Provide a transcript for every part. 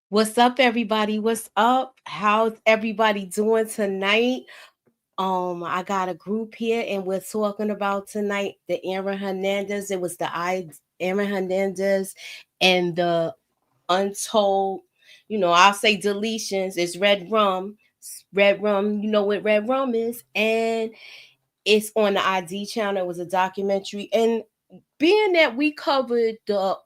What's up, everybody? What's up? How's everybody doing tonight? I got a group here, and we're talking about tonight the Aaron Hernandez. It was Aaron Hernandez and the Untold. I'll say deletions. It's Red Rum. Red Rum. You know what Red Rum is, and it's on the ID channel. It was a documentary, and being that we covered the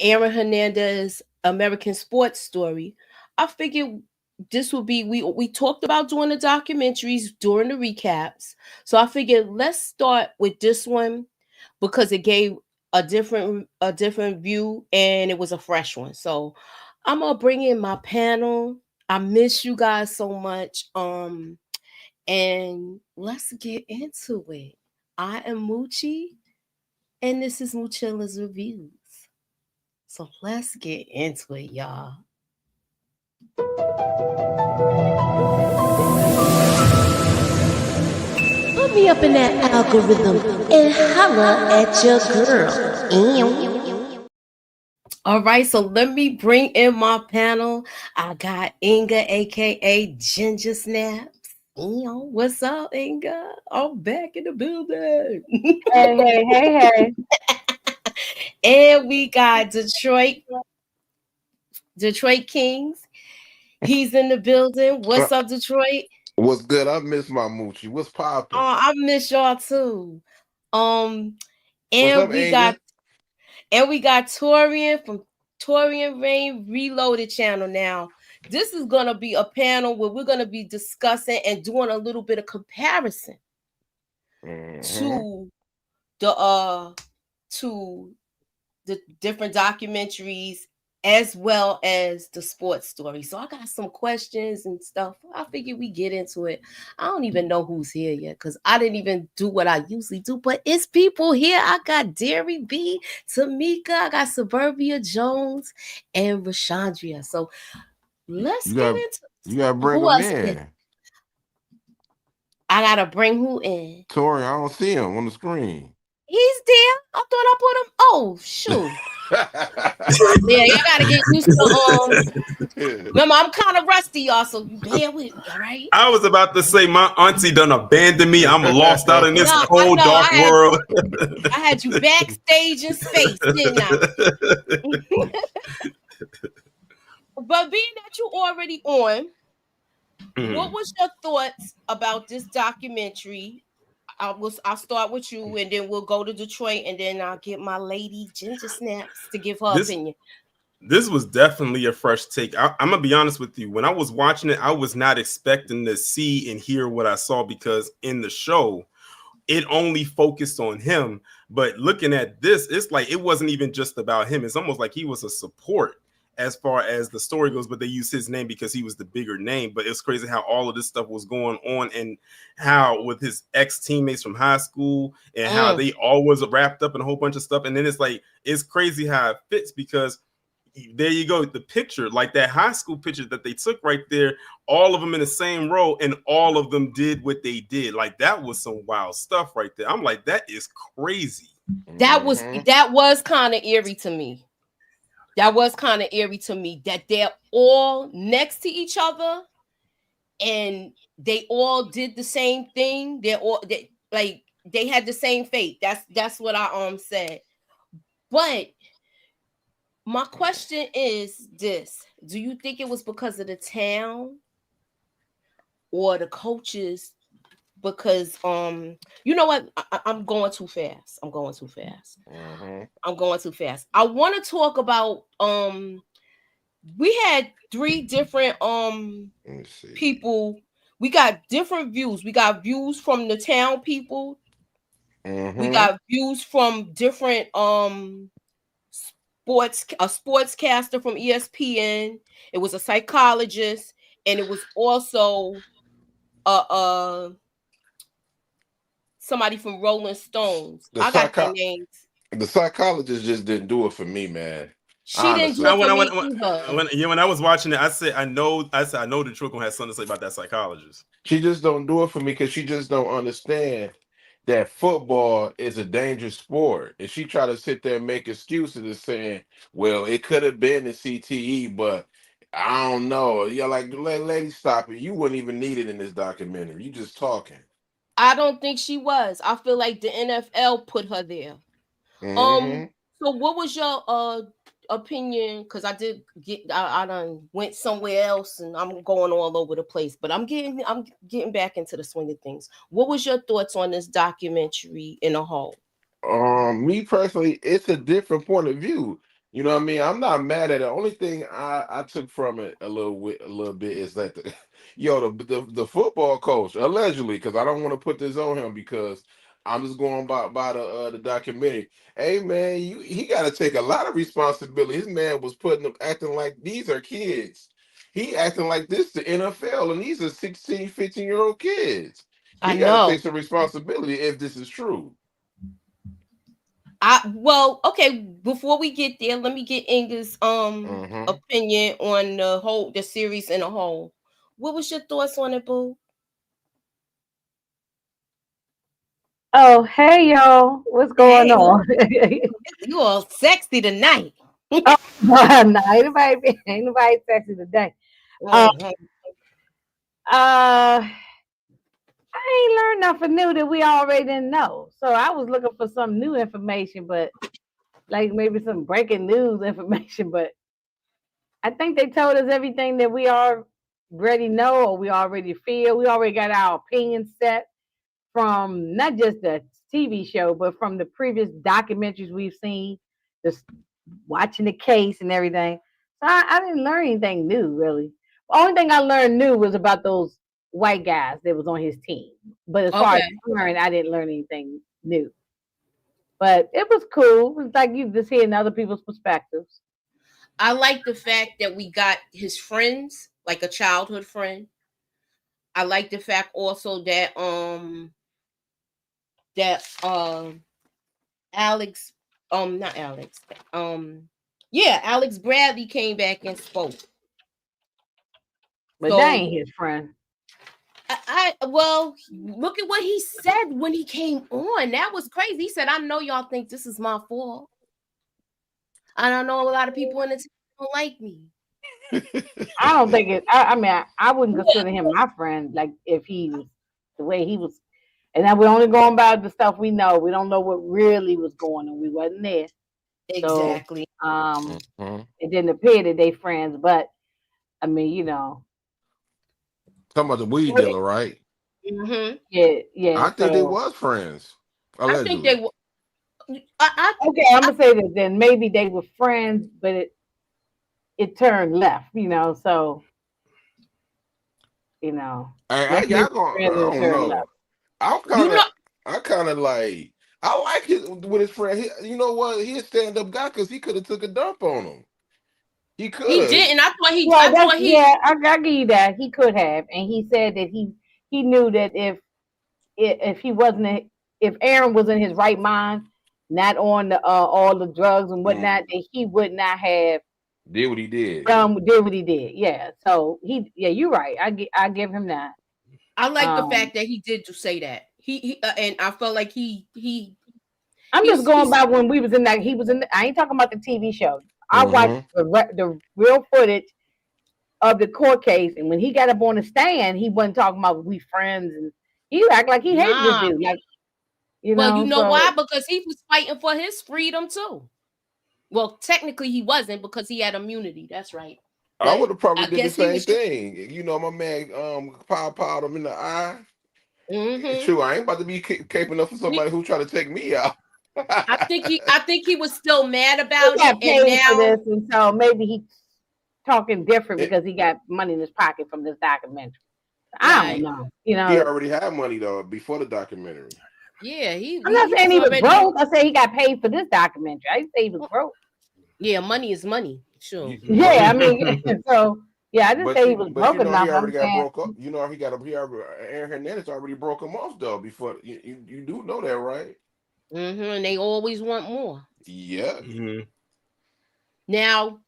Aaron Hernandez American Sports Story, I figured this would be we talked about doing the documentaries during the recaps. So I figured let's start with this one because it gave a different view and it was a fresh one. So I'm gonna bring in my panel. I miss you guys so much. And let's get into it. I am Moochie, and this is Moochilla's Reviews. So let's get into it, y'all. Put me up in that algorithm and holla at your girl. All right, so let me bring in my panel. I got Inga, aka Ginger Snaps. What's up, Inga? I'm back in the building. Hey. And we got Detroit Kings. He's in the building. What's up, Detroit? What's good? I miss my Moochie. What's poppin'? Oh, I miss y'all too. And What's up, we Inga? got Taurian from Taurian Rain Reloaded channel. Now, this is gonna be a panel where we're gonna be discussing and doing a little bit of comparison to the different documentaries as well as the sports story. So I got some questions and stuff. I figure we get into it. I don't even know who's here yet because I didn't even do what I usually do, but it's people here. I got Derry B, Tamika, I got Suburbia Jones, and Rashandria. So let's get into You gotta bring them in. I gotta bring who in? Tori, I don't see him on the screen. He's there. I thought I put him. Oh, shoot. Yeah, you gotta get used to remember, I'm kind of rusty, y'all, so bear with me, all right? I was about to say my auntie done abandoned me. I'm lost out in this cold, dark world. I had you backstage in space, didn't I? But being that you already on, what was your thoughts about this documentary? I'll start with you, and then we'll go to Detroit, and then I'll get my lady Ginger Snaps to give her opinion. This was definitely a fresh take. I'm gonna be honest with you. When I was watching it, I was not expecting to see and hear what I saw because in the show, it only focused on him. But looking at this, it's like it wasn't even just about him. It's almost like he was a support as far as the story goes, but they used his name because he was the bigger name. But it's crazy how all of this stuff was going on and how with his ex-teammates from high school and how they always wrapped up in a whole bunch of stuff. And then it's like, it's crazy how it fits because there you go, the picture, like that high school picture that they took right there, all of them in the same row and all of them did what they did. Like that was some wild stuff right there. I'm like, that is crazy. That was kind of eerie to me. That they're all next to each other and they all did the same thing. They had the same fate. That's what I said. But my question is this: do you think it was because of the town or the coaches? Because you know what? I'm going too fast. I want to talk about we had three different people. We got different views. We got views from the town people. We got views from different sportscaster from ESPN. It was a psychologist, and it was also somebody from Rolling Stones. I got their names. The psychologist just didn't do it for me, man. She didn't do it for me either. When I was watching it, I said I know Detroit gonna have something to say about that psychologist. She just don't do it for me because she just don't understand that football is a dangerous sport. And she tried to sit there and make excuses and saying, well, it could have been the CTE, but I don't know. You're like, lady, stop it. You wouldn't even need it in this documentary. You just talking. I don't think she was. I feel like the NFL put her there. Mm-hmm. So what was your opinion? Because I did I done went somewhere else and I'm going all over the place, but I'm getting back into the swing of things. What was your thoughts on this documentary in a whole? Me personally, it's a different point of view. You know what I mean? I'm not mad at it. The only thing I took from it a little bit is that the football coach allegedly, because I don't want to put this on him because I'm just going by the documentary. Hey man, he got to take a lot of responsibility. His man was putting them acting like these are kids. He acting like this the NFL, and these are 16, 15-year-old kids. I He got to know. take some responsibility if this is true. Okay, before we get there, let me get Inga's opinion on the series in a whole. What was your thoughts on it, boo? Oh, hey y'all, what's going on? You all sexy tonight. Oh, nah, ain't nobody sexy today. I ain't learned nothing new that we already didn't know. So I was looking for some new information, but like maybe some breaking news information. But I think they told us everything that we already know or we already feel. We already got our opinions set from not just the TV show, but from the previous documentaries we've seen, just watching the case and everything. So I didn't learn anything new, really. The only thing I learned new was about those white guys that was on his team. But as far as learning, I didn't learn anything new. But it was cool. It was like you just hearing other people's perspectives. I like the fact that we got his friends, like a childhood friend. I like the fact also that Alex, not Alex, Alex Bradley came back and spoke. But that ain't his friend. Well, look at what he said when he came on. That was crazy. He said, I know y'all think this is my fault. I don't know, a lot of people in the team don't like me. I don't think it. I mean, I wouldn't consider him my friend. Like if he was the way he was, and then we're only going by the stuff we know. We don't know what really was going on. We wasn't there. Exactly. So, it didn't appear that they friends. But I mean, talking about the weed dealer, right? Mm-hmm. Yeah. I think they was friends. Allegedly. I think they were. Okay, I'm gonna say that then maybe they were friends, but it turned left, so I don't know. I kind of like I like his with his friend. You know what? He's a stand-up guy because he could have took a dump on him. He could. He didn't. I thought he. Yeah, I give you that. He could have, and he said that he knew that if he wasn't, if Aaron was in his right mind, not on the all the drugs and whatnot, that he would not have did what he did. Did what he did. Yeah. So you're right. I give him that. I like the fact that he did to say that. He and I felt like he. I'm just going by when we was in that. He was in. I ain't talking about the TV show. I watched the real footage of the court case, and when he got up on the stand, he wasn't talking about we friends, and he act like he hated this dude. Like, well, you know why? Because he was fighting for his freedom too. Well, technically he wasn't because he had immunity. That's right. But I would have probably did the same thing. You know, my man piled him in the eye. It's true. I ain't about to be caping up for somebody who try to take me out. I think he was still mad about it, and now for this, and so maybe he's talking different because he got money in his pocket from this documentary. I don't know. He already had money though before the documentary. Yeah, I'm not saying he was broke. I say he got paid for this documentary. I didn't say he was broke. Yeah, money is money. Sure. Yeah, I mean, so yeah, I didn't say he was broke enough. He already got broke up. You know, Aaron Hernandez already broke him off though. Before you do know that, right? And they always want more. Yeah. Now,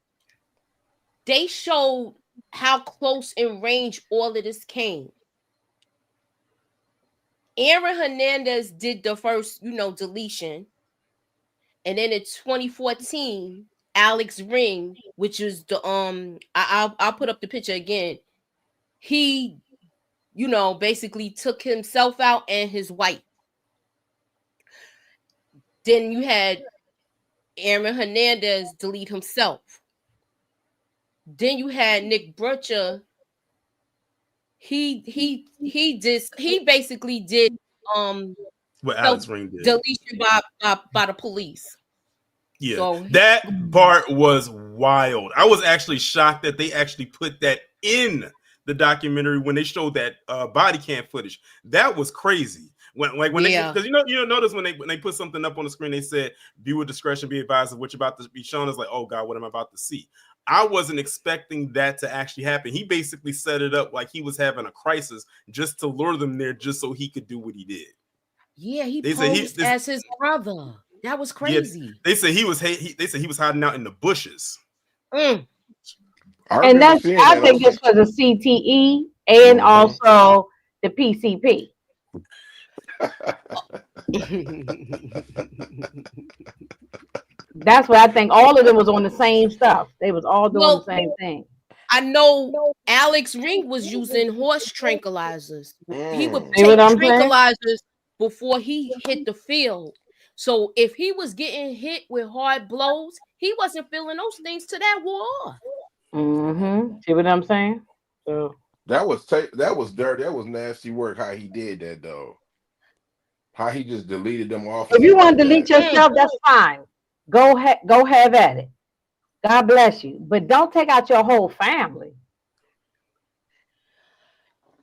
they showed how close in range all of this came. Aaron Hernandez did the first, deletion. And then in 2014, Alex Ring, which is the I'll put up the picture again. He, basically took himself out and his wife. Then you had Aaron Hernandez delete himself. Then you had Nick Butcher. He basically did what Alex Ring did. deletion by the police. Yeah, so that part was wild. I was actually shocked that they actually put that in the documentary when they showed that body cam footage. That was crazy. When they, because you notice when they put something up on the screen, they said viewer discretion be advised of what you're about to be shown. Is like, oh God, what am I about to see? I wasn't expecting that to actually happen. He basically set it up like he was having a crisis just to lure them there, just so he could do what he did. Yeah, he posed as his brother. That was crazy. Yeah, they said he was hiding out in the bushes. And I think this was a CTE and also the PCP. That's what I think. All of them was on the same stuff. They was all doing the same thing. I know Alex Ring was using horse tranquilizers. He would take tranquilizers before he hit the field. So if he was getting hit with hard blows, he wasn't feeling those things to that war. See what I'm saying? So that was dirty. That was nasty work. How he did that though. How he just deleted them off. If you want to delete yourself, that's fine. Go have at it. God bless you, but don't take out your whole family.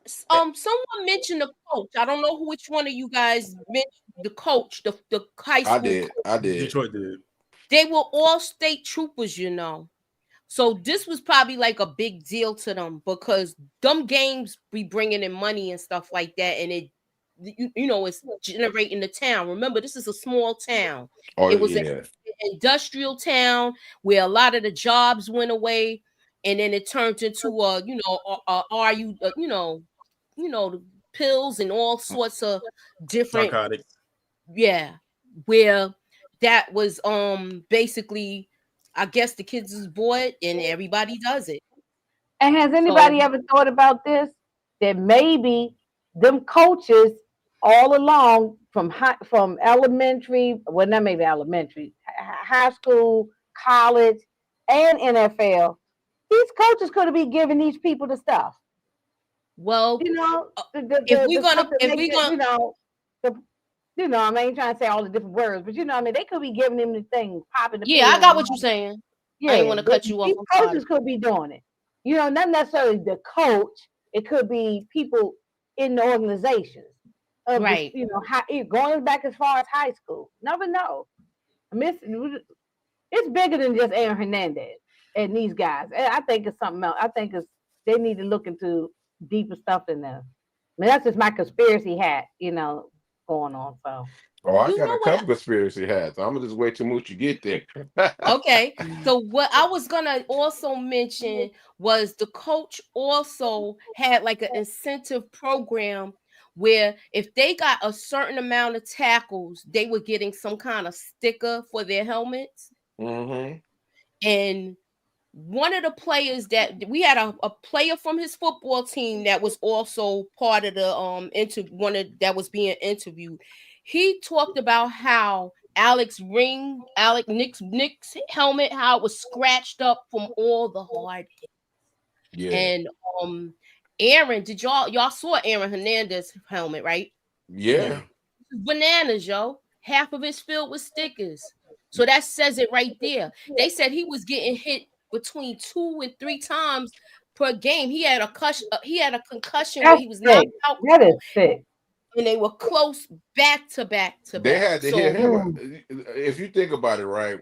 Someone mentioned the coach. I don't know which one of you guys mentioned the coach. The high school. I did. Detroit did. They were all state troopers, So this was probably like a big deal to them because them games be bringing in money and stuff like that, and it, it's generating the town. Remember, this is a small town. It was an industrial town where a lot of the jobs went away, and then it turned into the pills and all sorts of different narcotics. Yeah, where that was basically, I guess the kids is bored and everybody does it. And has anybody ever thought about this? That maybe them coaches all along from elementary, well, not maybe elementary, high school, college, and NFL, these coaches could be giving these people the stuff. Well, if we gonna, I ain't trying to say all the different words, but they could be giving them the things, popping the I got what you're saying. Yeah, I didn't want to cut you off. These coaches could be doing it. Not necessarily the coach. It could be people in the organizations. Right. Going back as far as high school. Never know. It's bigger than just Aaron Hernandez and these guys. I think it's something else. I think they need to look into deeper stuff in there. That's just my conspiracy hat, going on. So. Oh, I got a couple conspiracy hats. I'm gonna just wait till Moochie get there. Okay. So what I was gonna also mention was the coach also had like an incentive program where if they got a certain amount of tackles, they were getting some kind of sticker for their helmets. And one of the players that we had a player from his football team that was also part of the that was being interviewed. He talked about how Nick's helmet, how it was scratched up from all the hard hits. Yeah. And Aaron, did y'all saw Aaron Hernandez helmet, right? Yeah. Bananas, yo. Half of his filled with stickers. So that says it right there. They said he was getting hit between 2 and 3 times per game. He had a concussion where he was knocked out. That is sick. And they were close back to back. They had to hit him. If you think about it, right?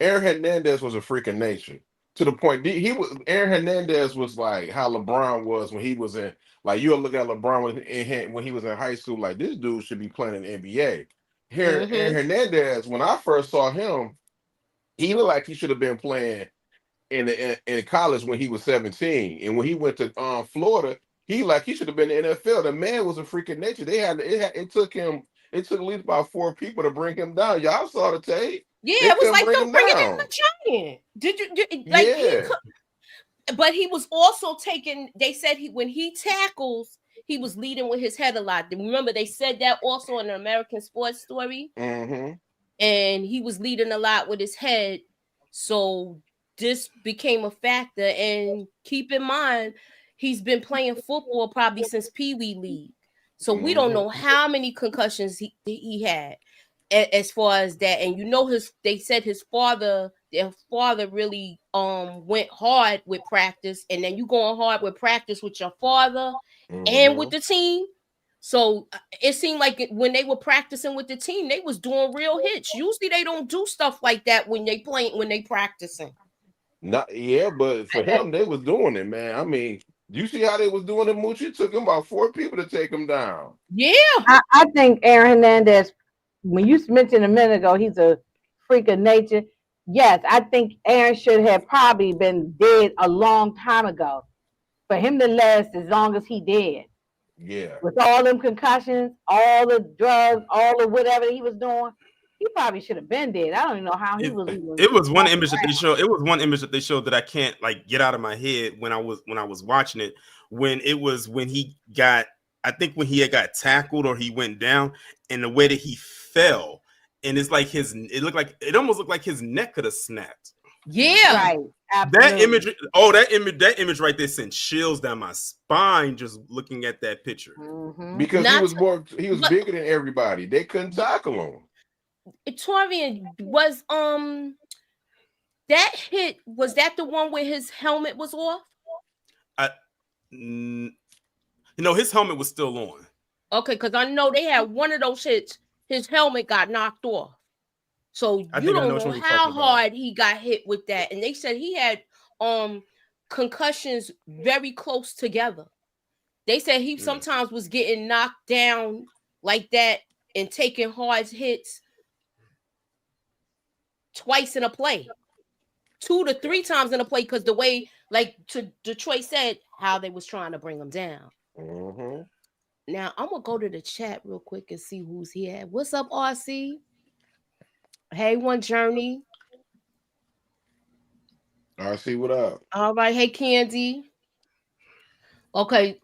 Aaron Hernandez was a freaking nation to the point Aaron Hernandez was like how LeBron was when he was in. Like you'll look at LeBron when he was in high school. Like this dude should be playing in the NBA. Aaron Hernandez, when I first saw him, he looked like he should have been playing in college when he was 17. And when he went to Florida, he should have been in the NFL. The man was a freak of nature. It took at least about 4 people to bring him down. Y'all saw the tape. Yeah, They it was couldn't like bring them him bringing in down. the giant. Yeah. But he was also taking. They said when he tackles, he was leading with his head a lot. Remember, they said that also in the American Sports Story. Mm-hmm. And he was leading a lot with his head. So this became a factor. And keep in mind, he's been playing football probably since Pee Wee League. So we don't know how many concussions he had as far as that. And they said their father really went hard with practice. And then you going hard with practice with your father and with the team. So it seemed like when they were practicing with the team, they was doing real hits. Usually they don't do stuff like that when they practicing. But for him, they was doing it, man. I mean, you see how they was doing it, Mooch? It took him about 4 people to take him down. Yeah. I think Aaron Hernandez, when you mentioned a minute ago, he's a freak of nature. Yes, I think Aaron should have probably been dead a long time ago. For him to last as long as he did. Yeah. With all them concussions, all the drugs, all the whatever he was doing, he probably should have been dead. I don't even know how he was even. It was one image that they showed. It was one image that they showed that I can't like get out of my head when I was watching it. When he got had got tackled or he went down, and the way that he fell, and it almost looked like his neck could have snapped. Yeah, right. Absolutely. That image right there sent chills down my spine just looking at that picture. Because he was bigger than everybody. They couldn't tackle him. TAUREAN was that hit, was that the one where his helmet was off? His helmet was still on. Okay, because I know they had one of those hits, his helmet got knocked off. So you don't know how hard he got hit with that. And they said he had concussions very close together. They said he sometimes was getting knocked down like that and taking hard hits twice in a play, 2 to 3 times in a play, because the way, like Detroit said, how they was trying to bring him down. Now I'm gonna go to the chat real quick and see who's here. What's up, RC? Hey, One Journey. RC, what up? All right. Hey, Candy. Okay.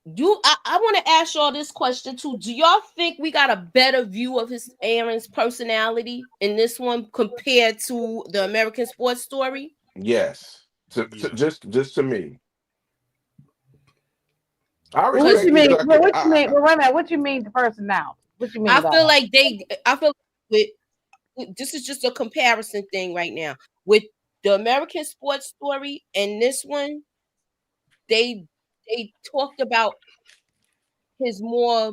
I want to ask y'all this question too. Do y'all think we got a better view of Aaron's personality in this one compared to the American Sports Story? Yes. Just to me. What you mean? What you mean the personality? What you mean? I feel like this is just a comparison thing right now with the American Sports Story and this one. They talked about his more.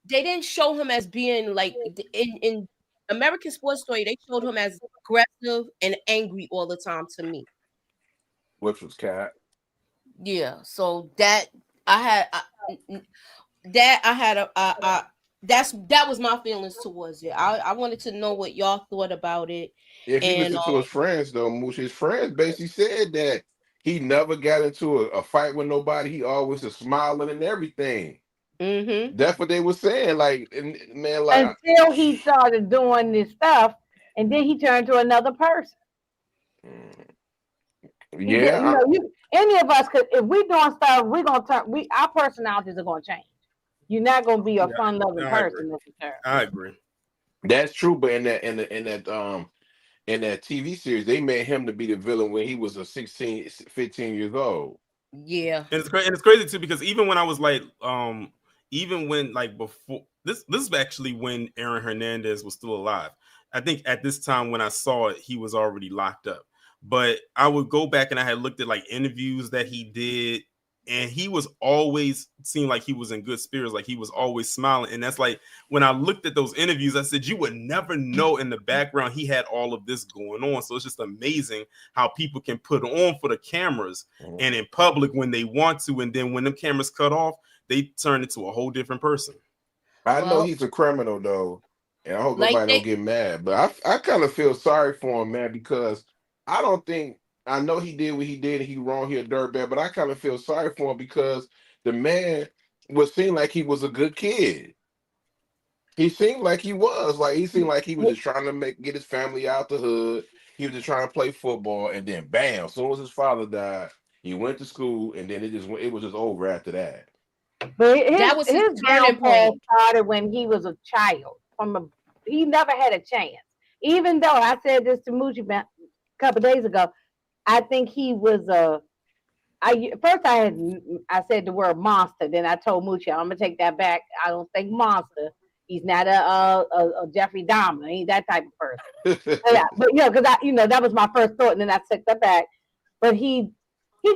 They didn't show him as being like in American Sports Story. They showed him as aggressive and angry all the time to me. Which was Cat. Yeah. So that was my feelings towards it. I wanted to know what y'all thought about it. If you listen to his friends, though, Mooch, his friends basically said that he never got into a fight with nobody. He always was smiling and everything. That's what they were saying. Like, man, like until he started doing this stuff, and then he turned to another person. Yeah, any of us could, if we doing stuff, we're gonna turn. Our personalities are gonna change. You're not gonna be a fun-loving person necessarily. I agree. That's true, but in that TV series, they made him to be the villain when he was 15 years old. Yeah, and it's crazy too, because even when I was like, even when like before this is actually when Aaron Hernandez was still alive. I think at this time when I saw it, he was already locked up. But I would go back and I had looked at like interviews that he did, and he was always seemed like he was in good spirits, like he was always smiling. And that's like when I looked at those interviews, I said you would never know in the background he had all of this going on. So it's just amazing how people can put on for the cameras and in public when they want to, and then when the cameras cut off, they turn into a whole different person. I know he's a criminal though, and I hope nobody don't get mad. But I kind of feel sorry for him, man, because I don't think I know he did what he did, and he wrong. He a dirtbag, but I kind of feel sorry for him because the man was seemed like he was a good kid. He seemed like he was like he seemed like he was just trying to get his family out the hood. He was just trying to play football, and then bam! As soon as his father died, he went to school, and then it was just over after that. But That was his his turning downfall point. started when he was a child. He never had a chance. Even though I said this to Moochie a couple days ago, I think he was a. I said the word monster. Then I told Moochie I'm gonna take that back. I don't think monster. He's not a Jeffrey Dahmer. He ain't that type of person. But because that was my first thought, and then I took that back. But he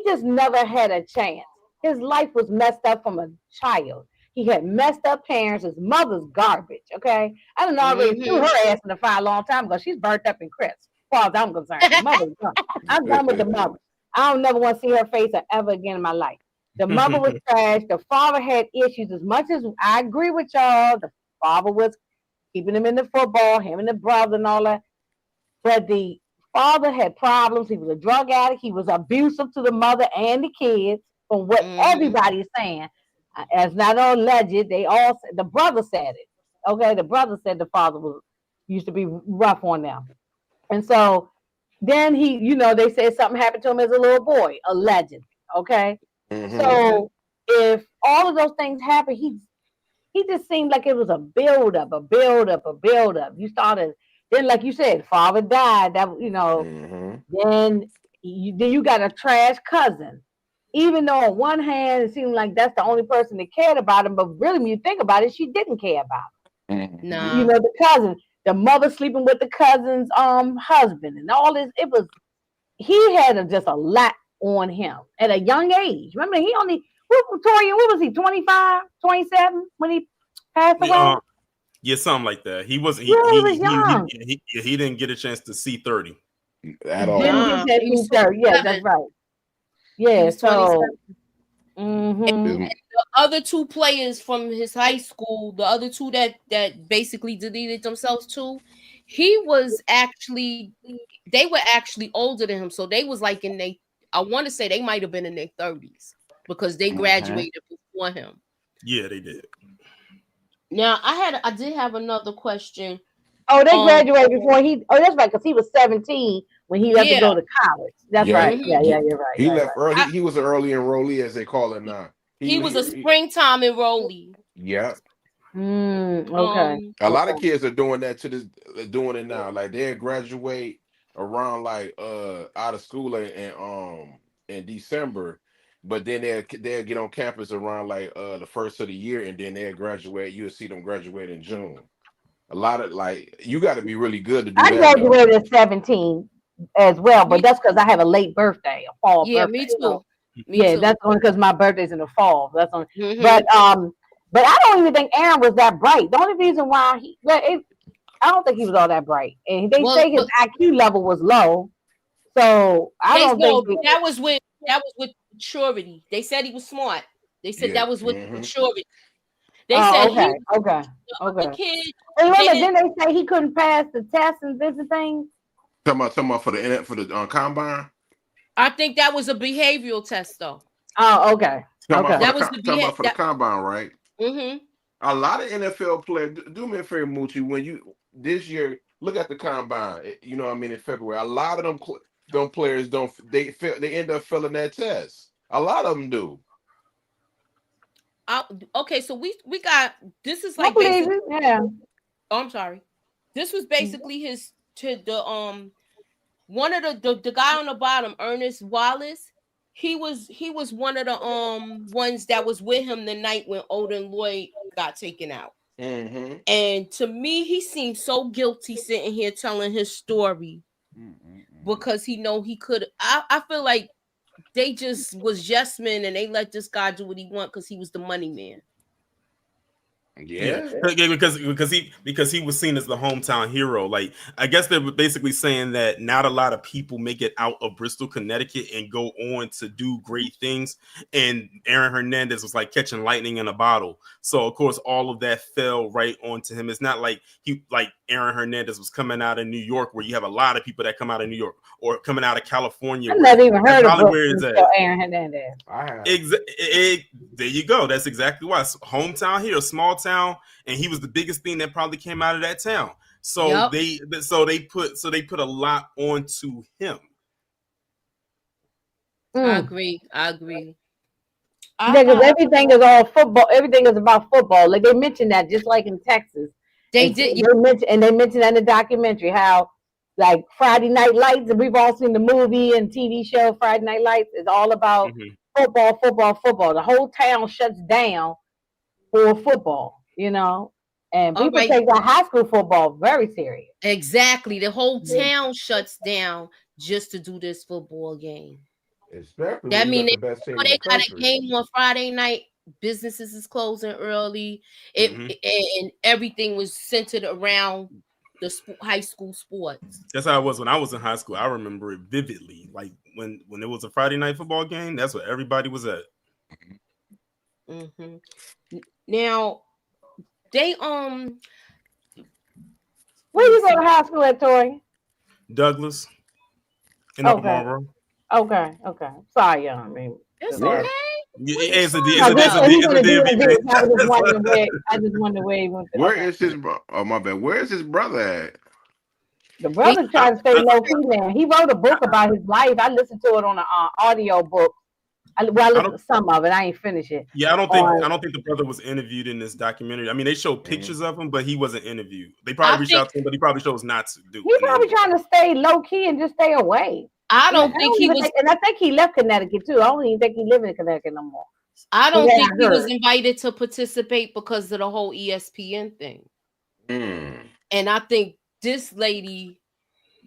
just never had a chance. His life was messed up from a child. He had messed up parents. His mother's garbage. Okay, I done already threw her ass in the fire a long time ago. She's burnt up in crisp. As far as I'm concerned, the mother's done. I'm done with the mother. I don't never want to see her face ever again in my life. The mother was trash. The father had issues. As much as I agree with y'all, the father was keeping him in the football, him and the brother and all that. But the father had problems. He was a drug addict. He was abusive to the mother and the kids, from what everybody is saying. As not all alleged, the brother said it. Okay, the brother said the father used to be rough on them, and so then they said something happened to him as a little boy, allegedly. Okay, so if all of those things happen, he just seemed like it was a build up, a build up, a build up. You started then, like you said, father died. Then you got a trash cousin. Even though on one hand it seemed like that's the only person that cared about him, but really when you think about it, she didn't care about him. Nah. The cousin, the mother sleeping with the cousin's husband, and all this. He had just a lot on him at a young age. Remember, TAUREAN, what was he, 25, 27 when he passed away? Yeah, something like that. He was young. He didn't get a chance to see 30 at all. Didn't get that 30. Yeah, that's right. Yeah, so and the other two players from his high school, the other two that basically deleted themselves too, they were actually older than him. So they was like I want to say they might have been in their 30s because they graduated before him. Yeah, they did. Now I did have another question. Oh, they graduated before he. Oh, that's right, because he was 17 when he left to go to college. That's right. Yeah, you're right. He left early. He was an early enrollee, as they call it now. He was a springtime enrollee. Yeah. Okay. A lot of kids are doing that doing it now. Like they graduate around out of school in December, but then they'll get on campus around the first of the year, and then they'll graduate. You'll see them graduate in June. A lot of you got to be really good to do that. I graduated at 17 as well, but that's because I have a late birthday, a fall birthday. Yeah, me too. That's only because my birthday's in the fall. That's only. But I don't even think Aaron was that bright. The only reason why I don't think he was all that bright, and they say his IQ level was low. So I don't think that was with maturity. They said he was smart. They said that was with maturity. They said okay. Kid, didn't they say he couldn't pass the test and different things? Talking about for the combine. I think that was a behavioral test, though. Oh, okay. That was for the combine, right? A lot of NFL players. Do me a favor, Moochie. When you this year look at the combine, you know what I mean, in February, a lot of them players they end up failing that test. A lot of them do. Okay, so we got this is like basically, Oh, I'm sorry. This was basically one of the guy on the bottom, Ernest Wallace. He was one of the ones that was with him the night when Odin Lloyd got taken out. And to me, he seemed so guilty sitting here telling his story because he could. I feel like they just was yes men and they let this guy do what he want because he was the money man. Yeah. because he was seen as the hometown hero. Like, I guess they're basically saying that not a lot of people make it out of Bristol, Connecticut, and go on to do great things. And Aaron Hernandez was like catching lightning in a bottle. So of course, all of that fell right onto him. It's not like Aaron Hernandez was coming out of New York, where you have a lot of people that come out of New York, or coming out of California. I've never even heard of Brooklyn, Aaron Hernandez. There you go. That's exactly why. Hometown here, small town, and he was the biggest thing that probably came out of that town. So they put a lot onto him. I agree. Because everything is all football. Everything is about football. Like they mentioned that, just like in Texas. They mentioned that in the documentary how, like, Friday Night Lights, and we've all seen the movie and TV show Friday Night Lights. Is all about football. The whole town shuts down for football, you know, and people take that high school football very serious. Exactly. The whole town shuts down just to do this football game. Especially that mean they got a game on Friday night. Businesses is closing early. And everything was centered around the high school sports. That's how it was when I was in high school. I remember it vividly. Like when it was a Friday night football game, that's where everybody was at. Now they where you go to high school at, Tori? Douglas. In Upper Marlboro. Okay. Sorry, young. I mean, it's okay. It's a I just wonder where he went. Where is his brother? Oh, my bad. Where is his brother at? The brother trying to stay low key, man. He wrote a book about his life. I listened to it on an audio book. I listened to some of it. I ain't finished it. Yeah, I don't think the brother was interviewed in this documentary. I mean, they showed pictures of him, but he wasn't interviewed. They probably reached out to him, but he probably chose not to do. He's probably trying to stay low key and just stay away. I don't think he was, and I think he left Connecticut too. I don't even think he lives in Connecticut no more. I don't think he was invited to participate because of the whole ESPN thing. And I think this lady,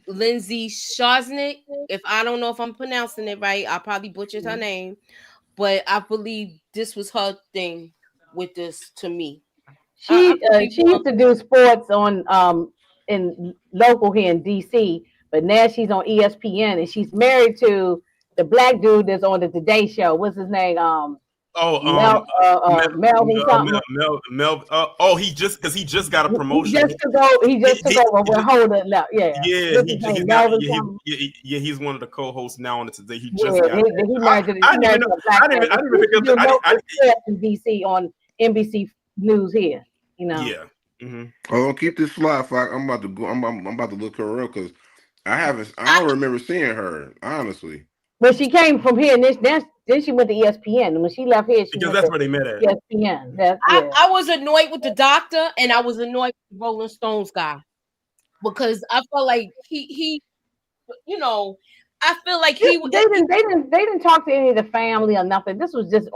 Lindsay Shosnick, if I don't know if I'm pronouncing it right, I probably butchered her name, but I believe this was her thing with this. To me, she used to do sports on in local here in DC. But now she's on ESPN, and she's married to the black dude that's on the Today Show. What's his name? Melvin something. He just got a promotion. He just took over. Hold it up. He's one of the co-hosts now on the Today. He married to in DC on NBC News here. You know. Yeah. Oh, keep this slide. I'm about to go. I'm about to look her up because I don't remember seeing her, honestly. But she came from here, and then she went to ESPN. And when she left here, because that's where they met at. ESPN. I was annoyed with the doctor, and I was annoyed with the Rolling Stones guy because I felt like he you know, I feel like they didn't talk to any of the family or nothing. This was just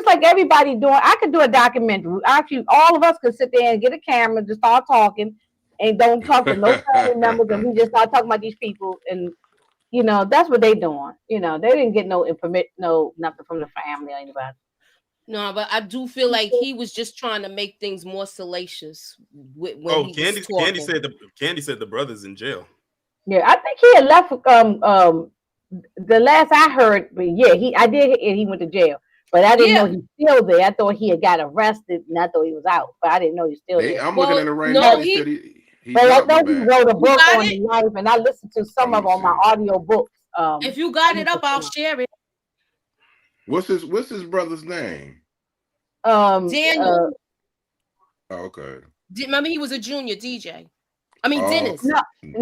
like everybody doing. I could do a documentary. Actually, all of us could sit there and get a camera, just start talking. And don't talk to no family members, and we just start talking about these people, and you know that's what they doing. You know, they didn't get no information, nothing from the family or anybody. No, but I do feel like he was just trying to make things more salacious. Candy said the brother's in jail. Yeah, I think he had left. The last I heard, but yeah, I did hear he went to jail, but I didn't know he's still there. I thought he had got arrested, and I thought he was out, but I didn't know he's still there. I'm looking at it right now. But I know he wrote a book on his life, and I listened to some of on my audio books. If you got it up, I'll share it. What's his brother's name? Daniel. Okay. Remember, he was a junior DJ. I mean, Dennis. He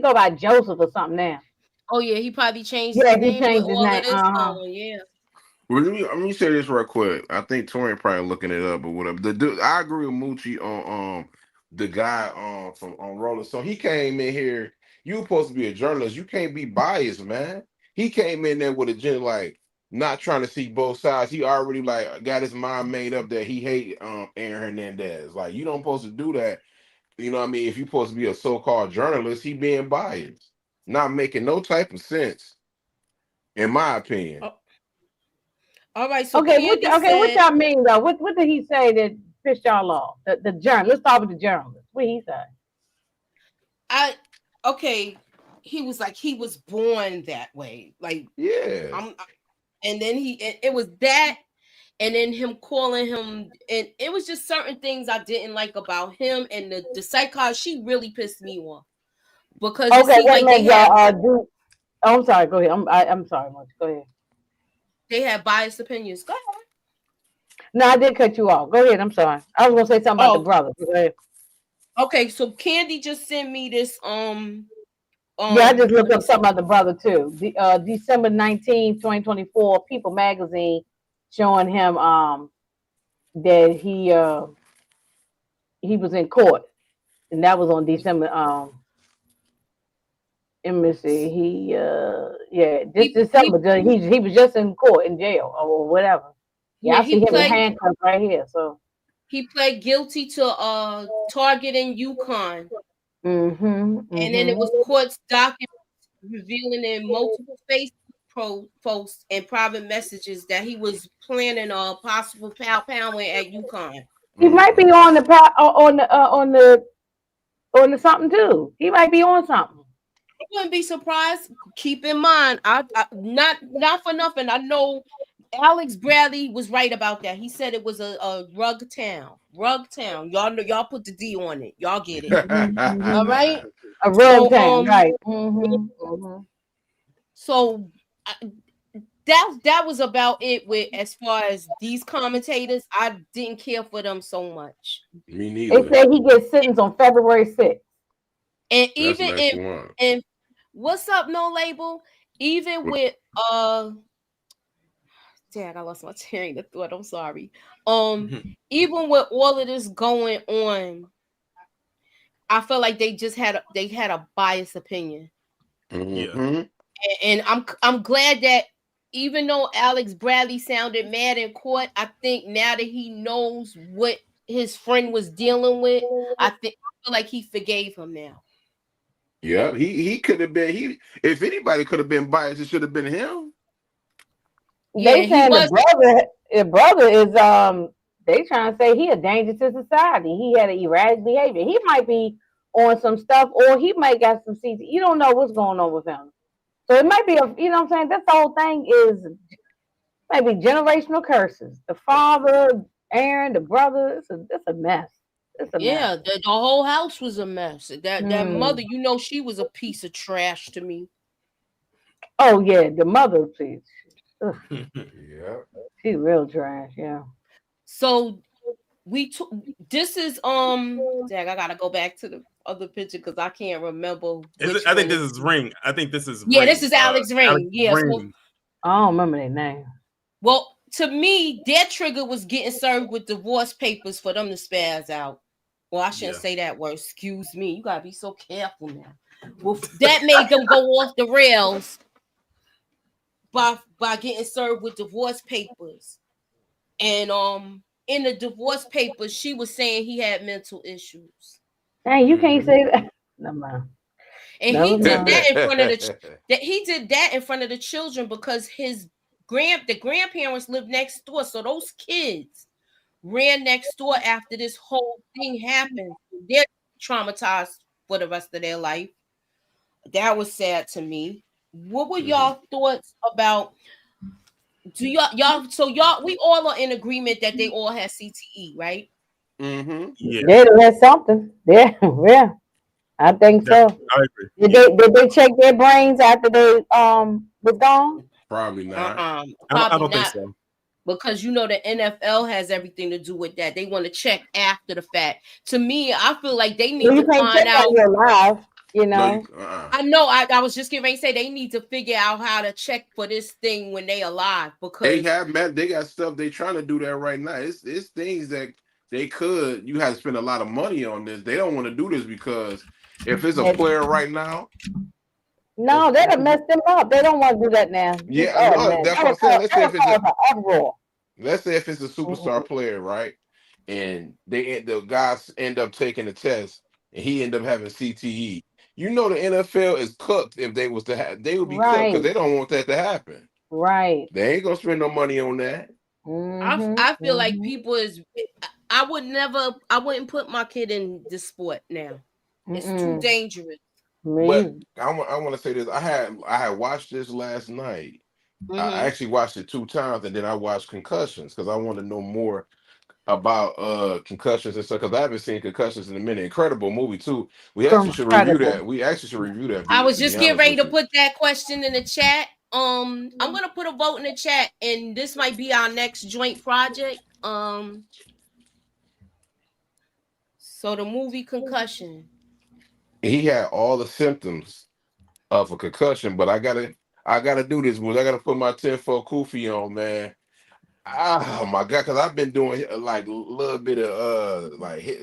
go by Joseph or something now. Oh yeah, he probably changed his name. He changed his name. Yeah. Well, let me say this real quick. I think Torian probably looking it up, but whatever. The dude, I agree with Moochie on the guy from Rolling. So he came in here. You supposed to be a journalist. You can't be biased, man. He came in there with agenda, like not trying to see both sides. He already like got his mind made up that he hate Aaron Hernandez. Like you don't supposed to do that. You know what I mean? If you're supposed to be a so-called journalist, he being biased, not making no type of sense, in my opinion. All right. So Okay, Candy what said, y'all mean, though? What Candy what said, y'all mean, though? What did he say that pissed y'all off? The journalist. Let's start with the journalist. What he say? okay, he was like, he was born that way. Like, Yeah. And then it was that, and then him calling him, and it was just certain things I didn't like about him, and the psychologist, she really pissed me off because it Okay, seemed wait a like minute, y'all. Oh, I'm sorry. Go ahead. I'm sorry, Munch. Go ahead. they had biased opinions. Go ahead. No, I did cut you off. Go ahead. I'm sorry. I was gonna say something about the brother. Go ahead. Okay, so Candy just sent me this Yeah, I just looked up something about the brother too. December 19, 2024, People magazine showing him that he was in court, and that was on December let me see, December. He was just in court in jail or whatever. Yeah, I see him in handcuffs right here. So he pled guilty to Target in Yukon. And then it was court's documents revealing in multiple Facebook posts and private messages that he was planning a possible powwowing at Yukon. He might be on the something too. He might be on something. I wouldn't be surprised. Keep in mind, I not for nothing. I know Alex Bradley was right about that. He said it was a rug town. Rug town. Y'all know, y'all put the D on it. Y'all get it. All right. A rug town, right. Mm-hmm. So that was about it with as far as these commentators. I didn't care for them so much. Me neither. They say he gets sentenced on February 6th. And even and what's up, No Label? Even with Dad, I lost my train of thought. I'm sorry. Even with all of this going on, I feel like they just had a biased opinion. Mm-hmm. And I'm glad that even though Alex Bradley sounded mad in court, I think now that he knows what his friend was dealing with, I feel like he forgave him now. Yeah, he could have been. If anybody could have been biased, it should have been him. They saying the brother is they trying to say he a danger to society. He had an erratic behavior. He might be on some stuff, or he might got some CT. You don't know what's going on with him. So it might be you know what I'm saying? That's the whole thing is maybe generational curses. The father, Aaron, the brother, it's a mess. It's a mess. The whole house was a mess. That mother, you know, she was a piece of trash to me. Oh yeah, the mother, please. Yeah, she's real trash. Yeah. So this is Jack, I gotta go back to the other picture because I can't remember. I think this is Ring. I think this is Ring. This is Alex Ring. Alex Ring. So, I don't remember their name. Well, to me, their trigger was getting served with divorce papers for them to spaz out. Well, I shouldn't say that word. Excuse me. You gotta be so careful now. Well, that made them go off the rails by getting served with divorce papers. And in the divorce papers, she was saying he had mental issues. Hey, you can't say that. No man. And he did that in front of in front of the children because the grandparents lived next door. So those kids ran next door after this whole thing happened. They're traumatized for the rest of their life. That was sad to me. What were y'all thoughts about? We all are in agreement that they all had CTE, right? Mm-hmm. Yeah, they had something. Yeah. I think so. I agree. Did they check their brains after they was gone? Probably not. I don't think so. Because you know the NFL has everything to do with that. They want to check after the fact. To me, I feel like they need to find out. You're alive, you know. I know. I was just getting ready to say they need to figure out how to check for this thing when they alive because they got stuff they trying to do that right now. It's things that you have to spend a lot of money on this. They don't want to do this because if it's a player right now. No, they done messed them up. They don't want to do that now. Yeah, that's what I'm saying. Let's say if it's a superstar player, right? And the guys end up taking the test and he end up having CTE. You know the NFL is cooked if they was to have, they would be cooked because they don't want that to happen. Right. They ain't gonna spend no money on that. I feel like people is. I wouldn't put my kid in this sport now. It's too dangerous. But I want to say this. I had watched this last night. I actually watched it 2 times, and then I watched Concussions because I want to know more about concussions and stuff. Because I haven't seen Concussions in a minute. Incredible movie too. We actually should review that. We actually should review that. I was just getting ready to put that question in the chat. I'm gonna put a vote in the chat, and this might be our next joint project. So the movie Concussion. He had all the symptoms of a concussion, but I gotta do this. I gotta put my 10-4 kufi on, man. Oh my god, because I've been doing like a little bit of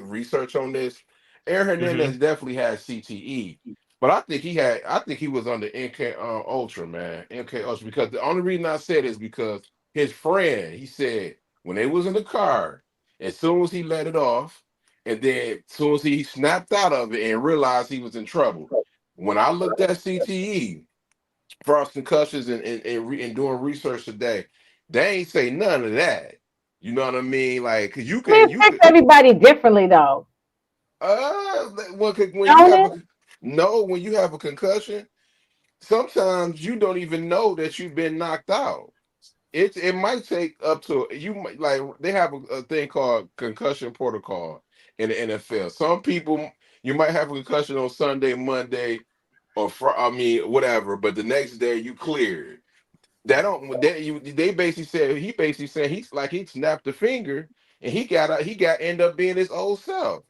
research on this. Aaron Hernandez definitely had CTE, but I think he was under MK Ultra, man. MK Ultra, because the only reason I said is because his friend, he said when they was in the car, as soon as he let it off, and then as soon as he snapped out of it and realized he was in trouble. When I looked at CTE for concussions and doing research today, they ain't say none of that. You know what I mean? Like, cause you fix everybody differently though. When you have a concussion, sometimes you don't even know that you've been knocked out. It might take up to they have a thing called concussion protocol in the NFL. Some people, you might have a concussion on Sunday, Monday, or whatever, but the next day you cleared. They basically said he snapped a finger and he end up being his old self.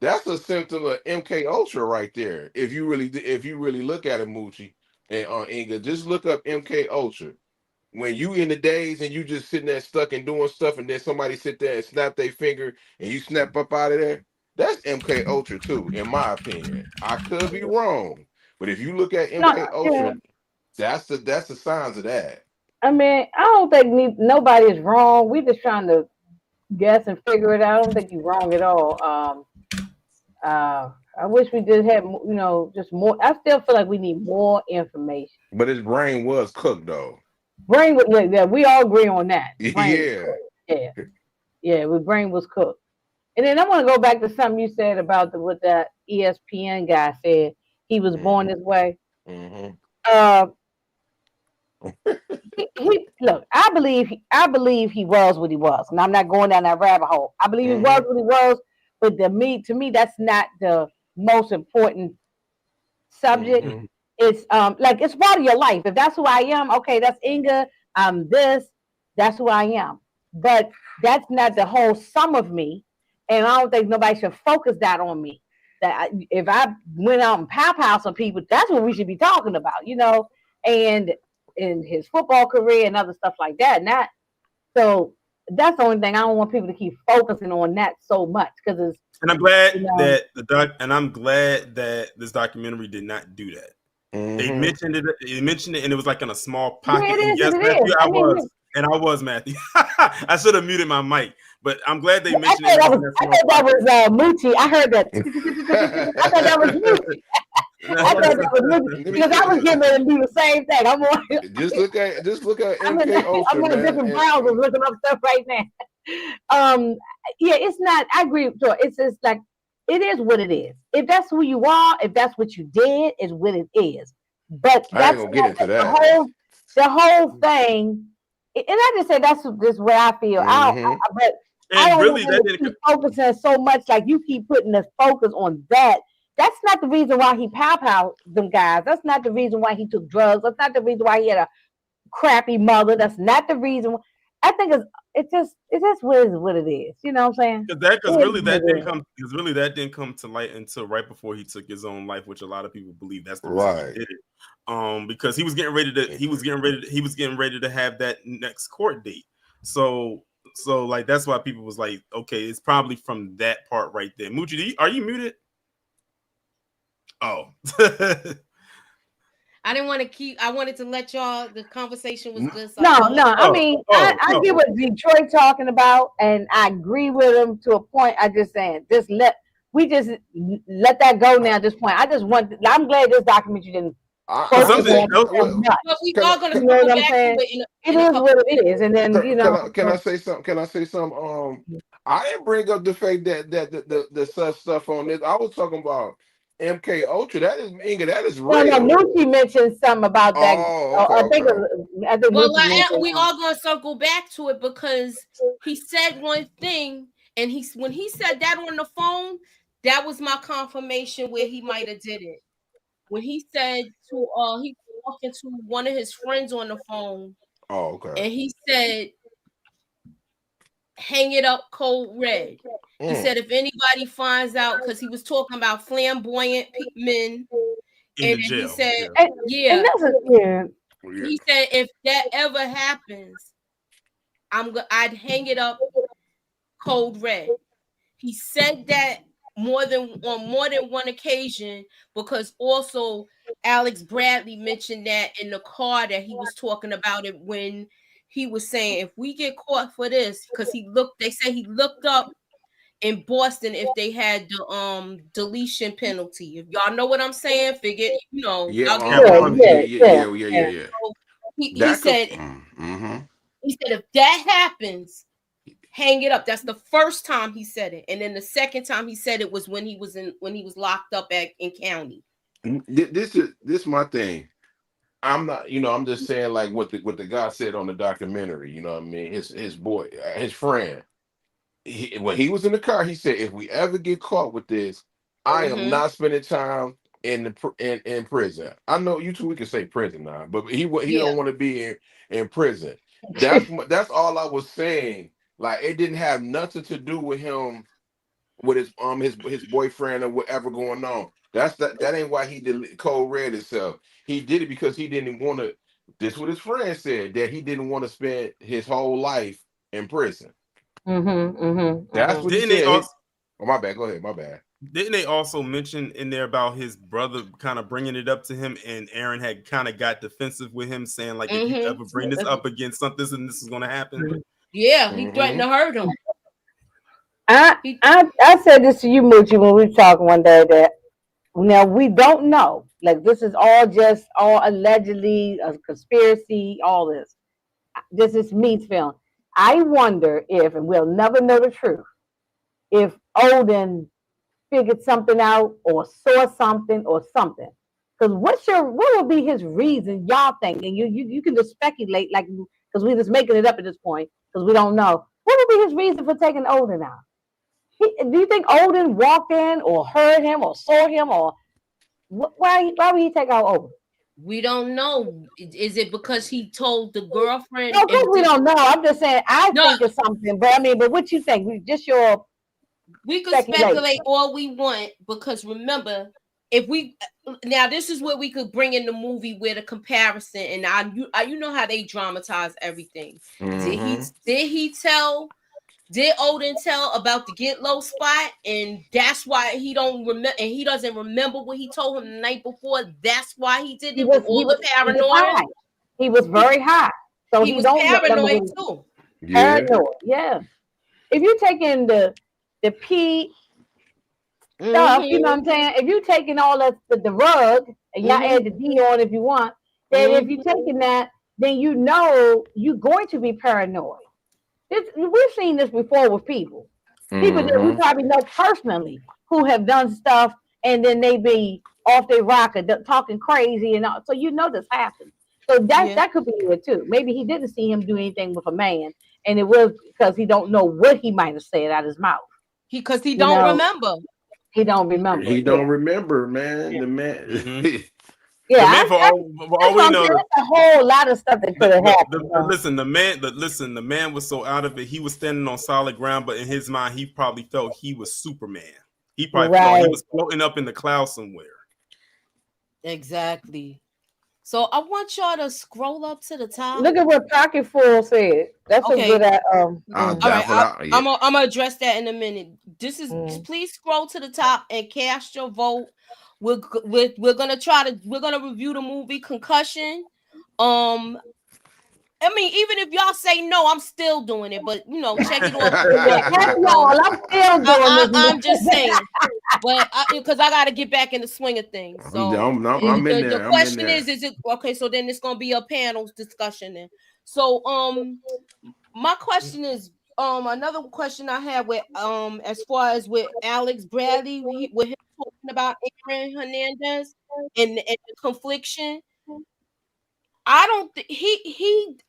That's a symptom of MK Ultra right there. If you really look at it, Moochie and Inga, just look up MK Ultra. When you in the days and you just sitting there stuck and doing stuff, and then somebody sit there and snap their finger and you snap up out of there, that's MK Ultra too, in my opinion. I could be wrong, but if you look at MK Ultra, that's the signs of that. I mean, I don't think nobody's wrong. We just trying to guess and figure it out. I don't think you're wrong at all. I wish we did have, just more. I still feel like we need more information. But his brain was cooked, though. Yeah, we all agree on that. Yeah. His brain was cooked. And then I want to go back to something you said about what that ESPN guy said. He was born this way. Look, I believe he was what he was, and I'm not going down that rabbit hole. I believe he was what he was, but to me, that's not the most important subject. It's it's part of your life. If that's who I am, okay, that's Inga. I'm this. That's who I am. But that's not the whole sum of me, and I don't think nobody should focus that on me. If I went out and pow some people, that's what we should be talking about, and in his football career and other stuff like that. So that's the only thing. I don't want people to keep focusing on that so much because it's. And I'm glad I'm glad that this documentary did not do that. They mentioned it, and it was like in a small pocket. Yeah, Matthew, I was Matthew. I should have muted my mic, but I'm glad they mentioned it. I thought that was Moochie. I heard that. I thought that was Moochie. Because I was getting ready to do the same thing. I'm on. Just look at MK Ultra. I'm on a different browser looking up stuff right now. It's not. I agree with you. It's just like it is what it is. If that's who you are, if that's what you did, is what it is. But that's I ain't gonna get into that. The whole thing. And I just say that's just what I feel. But I don't really keep focusing so much. Like you keep putting the focus on that. That's not the reason why he pow them guys. That's not the reason why he took drugs. That's not the reason why he had a crappy mother. That's not the reason. I think it's just what it is. You know what I'm saying? Because really that didn't come to light until right before he took his own life, which a lot of people believe that's the reason he did it. Because he was getting ready to have that next court date. So like that's why people was like, okay, it's probably from that part right there. Moochie, are you muted? Oh. I didn't want to keep. I wanted to let y'all. The conversation was good. So I get what Detroit talking about, and I agree with him to a point. I just saying, let that go now. At this point, I'm glad this documentary didn't But we are going to go back to it. It is what it is, and then Can I say something? Can I say something? I didn't bring up the fact that the such stuff on this. I was talking about MK Ultra. That is Inga. That is real. No, Moochie mentioned something about that. Oh, okay, I think. Well, we are going to circle back to it because he said one thing, and when he said that on the phone, that was my confirmation where he might have did it. When he said he was talking to one of his friends on the phone. Oh, okay. And he said, "Hang it up, Code Red." He said, if anybody finds out, because he was talking about flamboyant men, in and jail. He said, He said, if that ever happens, I'd hang it up, Code Red. He said that on more than one occasion, because also Alex Bradley mentioned that in the car that he was talking about it when he was saying, if we get caught for this, because they said he looked up in Boston if they had the deletion penalty. If y'all know what I'm saying, figure, Yeah. So he said, he said, if that happens, hang it up. That's the first time he said it, and then the second time he said it was when he was locked up in county. This is my thing. I'm not, I'm just saying like what the guy said on the documentary. You know what I mean? His boy, his friend. When he was in the car, he said, "If we ever get caught with this, I am not spending time in prison." I know you two, we can say prison now, but he don't want to be in prison. That's all I was saying. Like, it didn't have nothing to do with him, with his boyfriend or whatever going on. That ain't why he did Code Red himself. He did it because he didn't want to. This what his friend said, that he didn't want to spend his whole life in prison. That's what he said. Oh, my bad. Go ahead. My bad. Didn't they also mention in there about his brother kind of bringing it up to him, and Aaron had kind of got defensive with him, saying like, if you ever bring this up again, something and this is going to happen. Yeah, he threatened to hurt him. I said this to you, Moochie, when we were talking one day, that now we don't know. Like, this is all allegedly a conspiracy, all this. This is me's feeling. I wonder if, and we'll never know the truth, if Odin figured something out or saw something or something. Because what would be his reason, y'all think? And you can just speculate, like, because we're just making it up at this point, because we don't know. What would be his reason for taking Odin out? Do you think Odin walked in or heard him or saw him, or why would he take out Odin? We don't know. Is it because he told the girlfriend? No, because we don't know. I'm just saying, think it's something. But what you think? We could speculate all we want, because remember, this is where we could bring in the movie where the comparison, and you know how they dramatize everything. Did Odin tell about the Get Low spot, and that's why he don't remember, and he doesn't remember what he told him the night before? That's why he did it with all the paranoia. He was very high, so he was paranoid too. Paranoid, yeah. If you take in the P stuff, you know what I'm saying? If you taking all that the rug, and y'all add the D on if you want, then if you're taking that, then you know you're going to be paranoid. We've seen this before with people that we probably know personally who have done stuff, and then they be off their rocker talking crazy, and all. So you know this happens. So that could be it too. Maybe he didn't see him do anything with a man, and it was because he don't know what he might have said out his mouth. Because he don't remember. He don't remember. He don't remember, man. The man. Yeah, for all we know, there's a whole lot of stuff that could have happened. The man was so out of it. He was standing on solid ground, but in his mind, he probably felt he was Superman. He probably thought he was floating up in the clouds somewhere. Exactly. So I want y'all to scroll up to the top. Look at what Pocketful said. That's okay. a good. All right, I'm gonna address that in a minute. Please scroll to the top and cast your vote. We're gonna review the movie Concussion. I mean, even if y'all say no, I'm still doing it. But check it off. I'm still doing it. I'm just saying. But because I got to get back in the swing of things. So I'm in there. The question is it okay? So then it's gonna be a panel discussion then. So my question is another question I had with as far as with Alex Bradley with him talking about Aaron Hernandez and the confliction. I don't think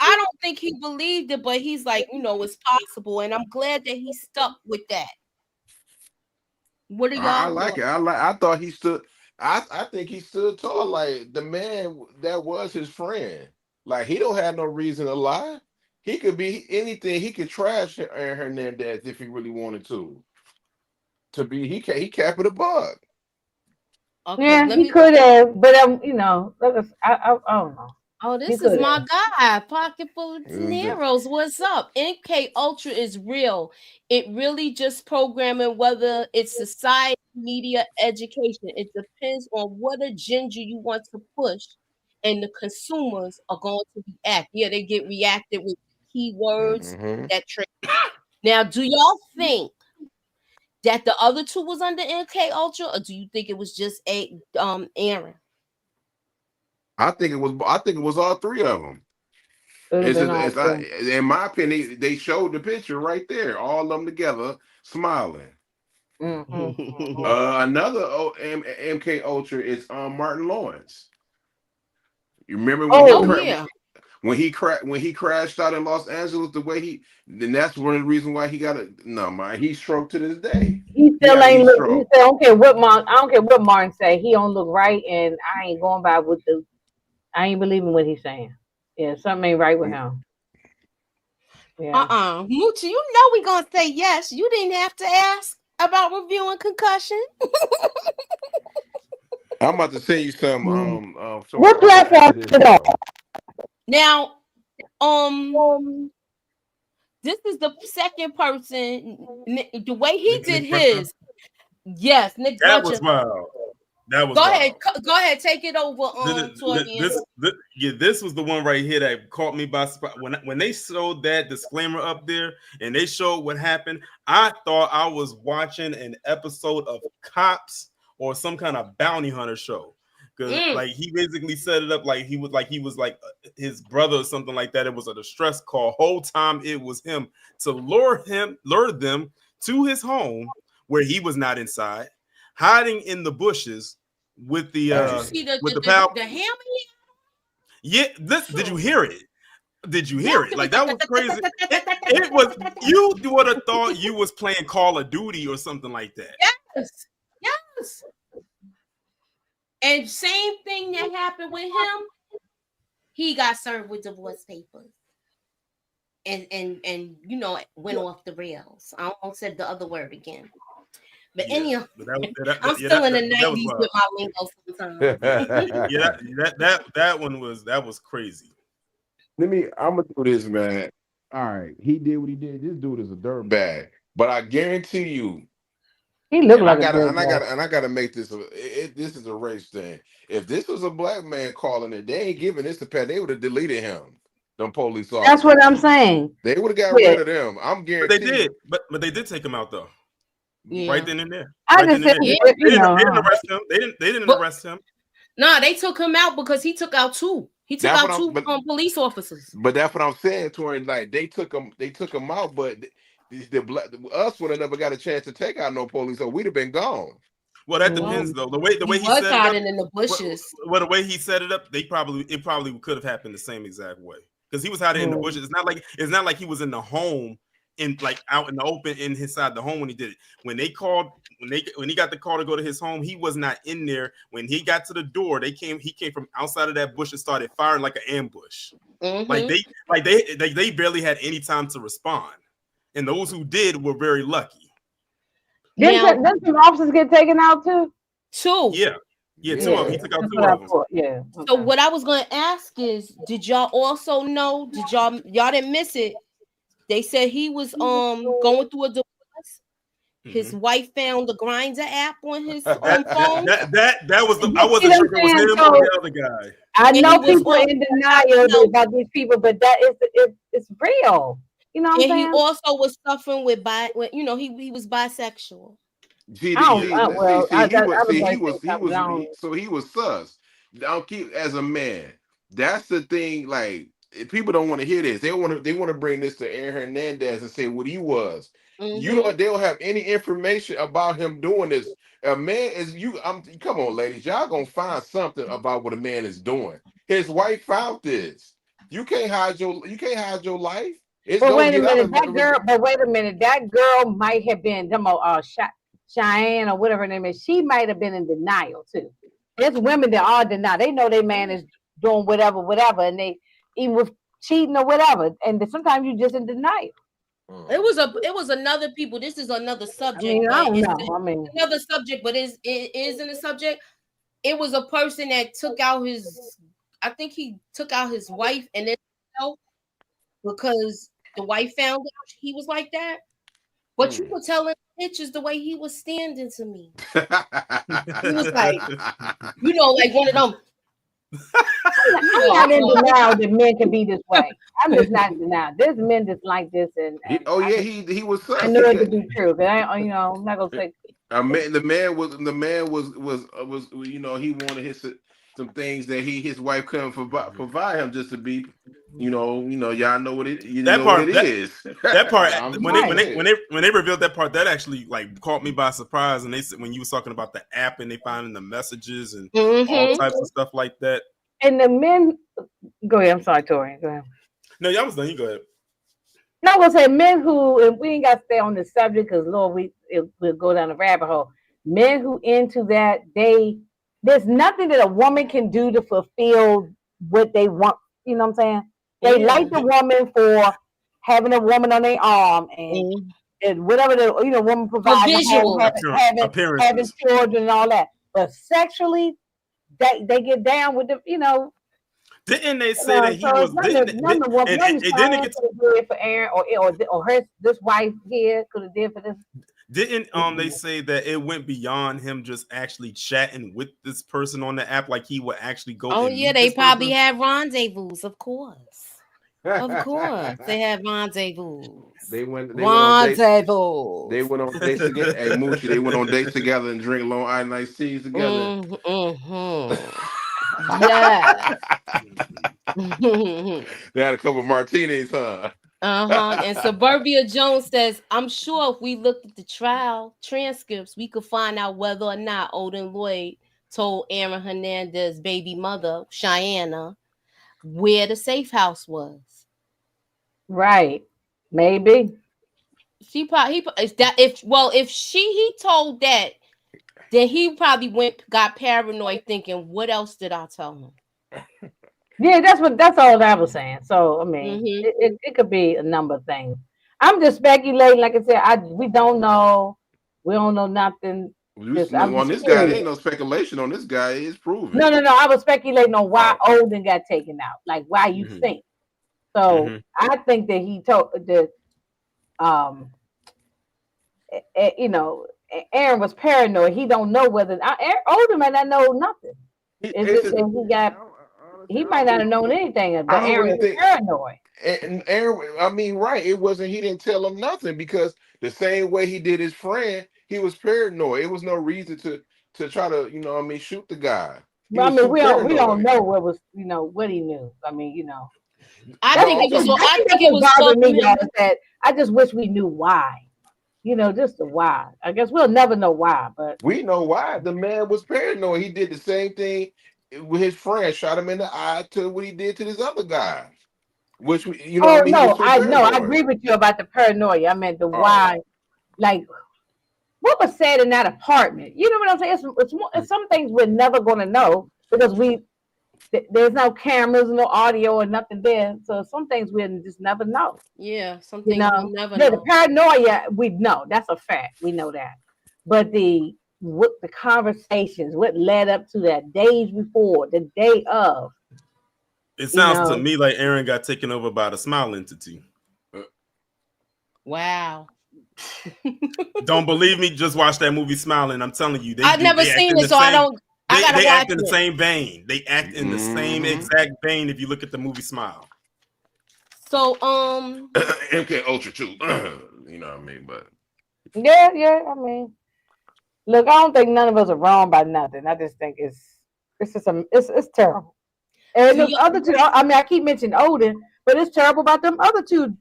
I don't think he believed it, but he's like, it's possible, and I'm glad that he stuck with that. What are y'all? I like it. I thought he stood. I think he stood tall. Like the man that was his friend. Like he don't have no reason to lie. He could be anything. He could trash Aaron Hernandez if he really wanted to. He capped it a buck. Okay, yeah, he could have, but look, I don't know. Oh, this is my guy, Pocket Full of Dineros. What's up? MK Ultra is real. It really just programming, whether it's society, media, education. It depends on what agenda you want to push, and the consumers are going to react. Yeah, they get reacted with keywords that trick. Now, do y'all think that the other two was under MK Ultra, or do you think it was just Aaron? I think it was all three of them. In my opinion, they showed the picture right there, all of them together, smiling. Another MK Ultra is Martin Lawrence. You remember when he crashed out in Los Angeles? The way then that's one of the reasons why he got he stroked to this day. He still ain't look. He said, I don't care what Martin say. He don't look right, and I ain't going by with the. I ain't believing what he's saying. Yeah, something ain't right with him. Yeah. Moochie, we gonna say yes. You didn't have to ask about reviewing Concussion. I'm about to send you some. What platform is it on? Now, this is the second person. The way he did his. Yes, Nick. That was wild. That was go ahead, take it over. This was the one right here that caught me by surprise. When they showed that disclaimer up there and they showed what happened, I thought I was watching an episode of Cops or some kind of bounty hunter show. Because like he basically set it up like he was like his brother or something like that. It was a distress call. Whole time it was him to lure them to his home where he was not inside, hiding in the bushes with the power. The hammer? Yeah, did you hear it? Did you hear it? Like that was crazy. It was. You would have thought you was playing Call of Duty or something like that. Yes. And same thing that happened with him. He got served with divorce papers, and went off the rails. I almost said the other word again. But anyhow, I'm still in the 90s with my lingo sometimes. that was crazy. I'm gonna do this, man. All right, he did what he did. This dude is a dirtbag, but I guarantee you, he looked like I gotta make this. This is a race thing. If this was a black man calling it, they ain't giving this to Pat. They would have deleted him. Them police officers. That's what I'm saying. They would have got rid of them. I'm guaranteed. But they did. But they did take him out though. Yeah. Right then and there. I just said they didn't arrest him. They didn't arrest him. Nah, they took him out because he took out two. He took out two police officers. But that's what I'm saying, Tori. Like they took him out, but us would have never got a chance to take out no police, so we'd have been gone. Well, that depends though. The way he set it up in the bushes. Well, the way he set it up, it probably could have happened the same exact way because he was hiding in the bushes. It's not like he was in the home. Out in the open inside the home when he did it. When he got the call to go to his home, he was not in there. When he got to the door, he came from outside of that bush and started firing like an ambush. Like they barely had any time to respond. And those who did were very lucky. Didn't some officers get taken out too? Two. Yeah, two of them. He took out two of them. Yeah. So what I was gonna ask is, did y'all also know? Did y'all didn't miss it? They said he was going through a divorce. His wife found the Grindr app on his phone. That was I wasn't sure if it was him or the other guy. I know people in denial about these people, but that it's real. You know what I'm saying? He also was suffering with he was bisexual. See, I don't. Well, I was he going to say something. I don't. he was sus. I'll keep as a man. That's the thing. Like people don't want to hear this. They want to bring this to Aaron Hernandez and say what he was. You don't. They don't have any information about him doing this. A man is you. Come on, ladies. Y'all gonna find something about what a man is doing. His wife found this. You can't hide your life. It's But gonna wait a get out minute, of. that girl. But wait a minute, that girl might have been Cheyenne or whatever her name is. She might have been in denial too. There's women that are denial. They know their man is doing whatever, and they even with cheating or whatever. And sometimes you just in denial. It was another people. This is another subject. I mean, I don't know. I mean, another subject, but it is in the subject. It was a person that took out his. I think he took out his wife and then because the wife found out he was like that. But you were telling pictures the way he was standing to me. He was like, like one of them. I'm not in denial that men can be this way. I'm just not in denial. There's men that's like this, and he was. I know it to be true, but I'm not gonna say. The man was he wanted some things that his wife couldn't provide him just to be. Y'all know what it is. That part when they revealed that part, that actually like caught me by surprise. And they said when you was talking about the app and they finding the messages and all types of stuff like that. And the men, go ahead. I'm sorry, Tori. Go ahead. No, y'all was done. You go ahead. No, I was saying men who, and we ain't got to stay on this subject because Lord, we'll go down the rabbit hole. Men who into that, there's nothing that a woman can do to fulfill what they want. You know what I'm saying? They like the woman for having a woman on their arm and whatever the woman provides, having children and all that. But sexually, they get down with the Didn't they say that he was? Didn't get to do it for Aaron or this wife here could have did for this. Didn't they say that it went beyond him just actually chatting with this person on the app, like he would actually go? Oh yeah, they probably have rendezvous, of course. Of course, they have rendezvous. They went rendezvous. They went on dates together. Hey, Moochie, they went on dates together and drink Long Island iced teas together. Yeah. They had a couple of martinis, huh? And Suburbia Jones says, I'm sure if we looked at the trial transcripts, we could find out whether or not Odin Lloyd told Aaron Hernandez's baby mother, Cheyenne, where the safe house was. Right. Maybe. She probably if he told that, then he probably got paranoid thinking, what else did I tell him? Yeah, that's all I was saying. So I mean, it could be a number of things. I'm just speculating. Like I said, we don't know. We don't know nothing. On this guy, there ain't no speculation on this guy. It's proven. No. I was speculating on why Odin got taken out. Like why you think. So I think that he told that Aaron was paranoid. He don't know whether Odin might not know nothing. He might not have known anything, but Aaron was paranoid. And Aaron, I mean, right? It wasn't. He didn't tell him nothing because the same way he did his friend, he was paranoid. It was no reason to try to, shoot the guy. But I mean, we don't know what was, what he knew. I mean, I think it was that I just wish we knew why. Just the why. I guess we'll never know why, but we know why. The man was paranoid. He did the same thing with his friend, shot him in the eye to what he did to this other guy. Which I agree with you about the paranoia. I meant the why, like what was said in that apartment. You know what I'm saying? It's some things we're never going to know because there's no cameras, no audio, or nothing there. So some things we'll just never know. Yeah, some things we'll never know. The paranoia, we know that's a fact. We know that, but the conversations, what led up to that, days before, the day of. It sounds to me like Aaron got taken over by the smile entity. Wow. Don't believe me? Just watch that movie Smiling. I'm telling you. I've never seen it, so I don't. They act in the same vein. They act in the same exact vein if you look at the movie Smile. So, MK Ultra 2. You know what I mean? But yeah, I mean. Look, I don't think none of us are wrong by nothing. I just think it's just it's terrible. And Do those you, other two, I mean, I keep mentioning Odin, but it's terrible about them other two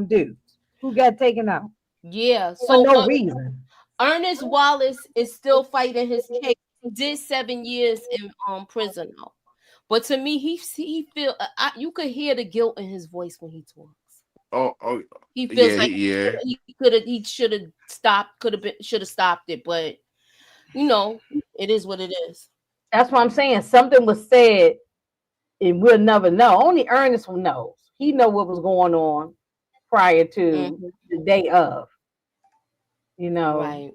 dudes who got taken out yeah. for So no reason. Ernest Wallace is still fighting his case. He did 7 years in prison now. But to me, he feel you could hear the guilt in his voice when he talks. Oh, He feels yeah, like yeah. he should have stopped, should have stopped it, but it is what it is. That's what I'm saying. Something was said, and we'll never know. Only Ernest will know. He know what was going on prior to Mhm. the day of. You know. Right.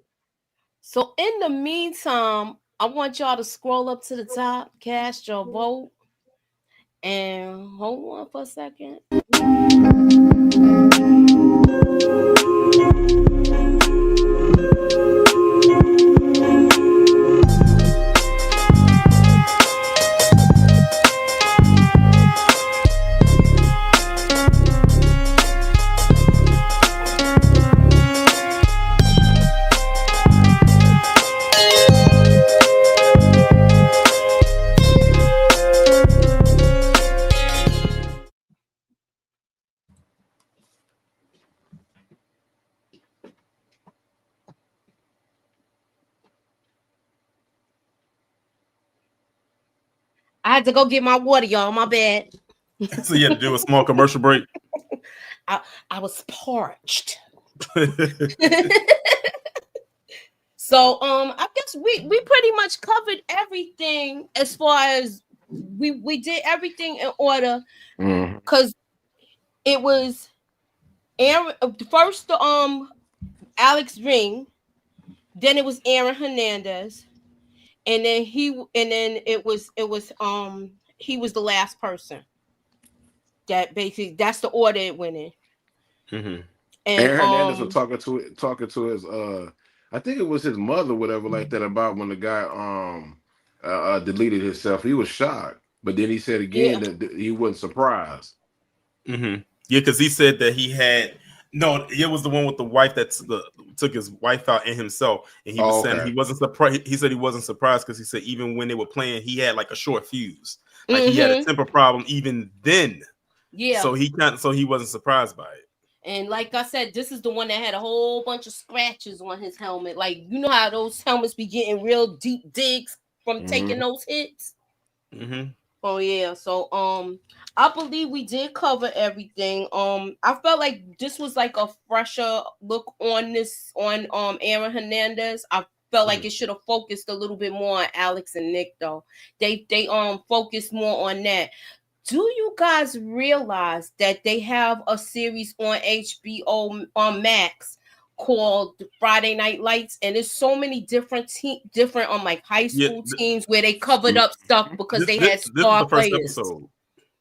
So in the meantime, I want y'all to scroll up to the top, cast your vote, and hold on for a second. I had to go get my water, y'all. My bad. So you had to do a small commercial break. I was parched. So I guess we pretty much covered everything as far as we did everything in order because it was Aaron first Alex Ring, then it was Aaron Hernandez, and then it was he was the last person that basically that's the order it went in. Mm-hmm. And Aaron Hernandez was talking to his I think it was his mother, whatever like that, about when the guy deleted himself. He was shocked, but then he said again that he wasn't surprised. Mm-hmm. Yeah, because he said that he had it was the one with the wife that took his wife out and himself, and he was saying he wasn't surprised. He said he wasn't surprised because he said even when they were playing, he had like a short fuse, like he had a temper problem even then. Yeah. So he wasn't surprised by it. And like I said, this is the one that had a whole bunch of scratches on his helmet. Like, you know how those helmets be getting real deep digs from taking those hits? Mm-hmm. Oh yeah. So I believe we did cover everything. I felt like this was like a fresher look on Aaron Hernandez. I felt like it should have focused a little bit more on Alex and Nick though. They focused more on that. Do you guys realize that they have a series on HBO on Max called Friday Night Lights, and there's so many different like high school teams where they covered up stuff because they had star players. Episode.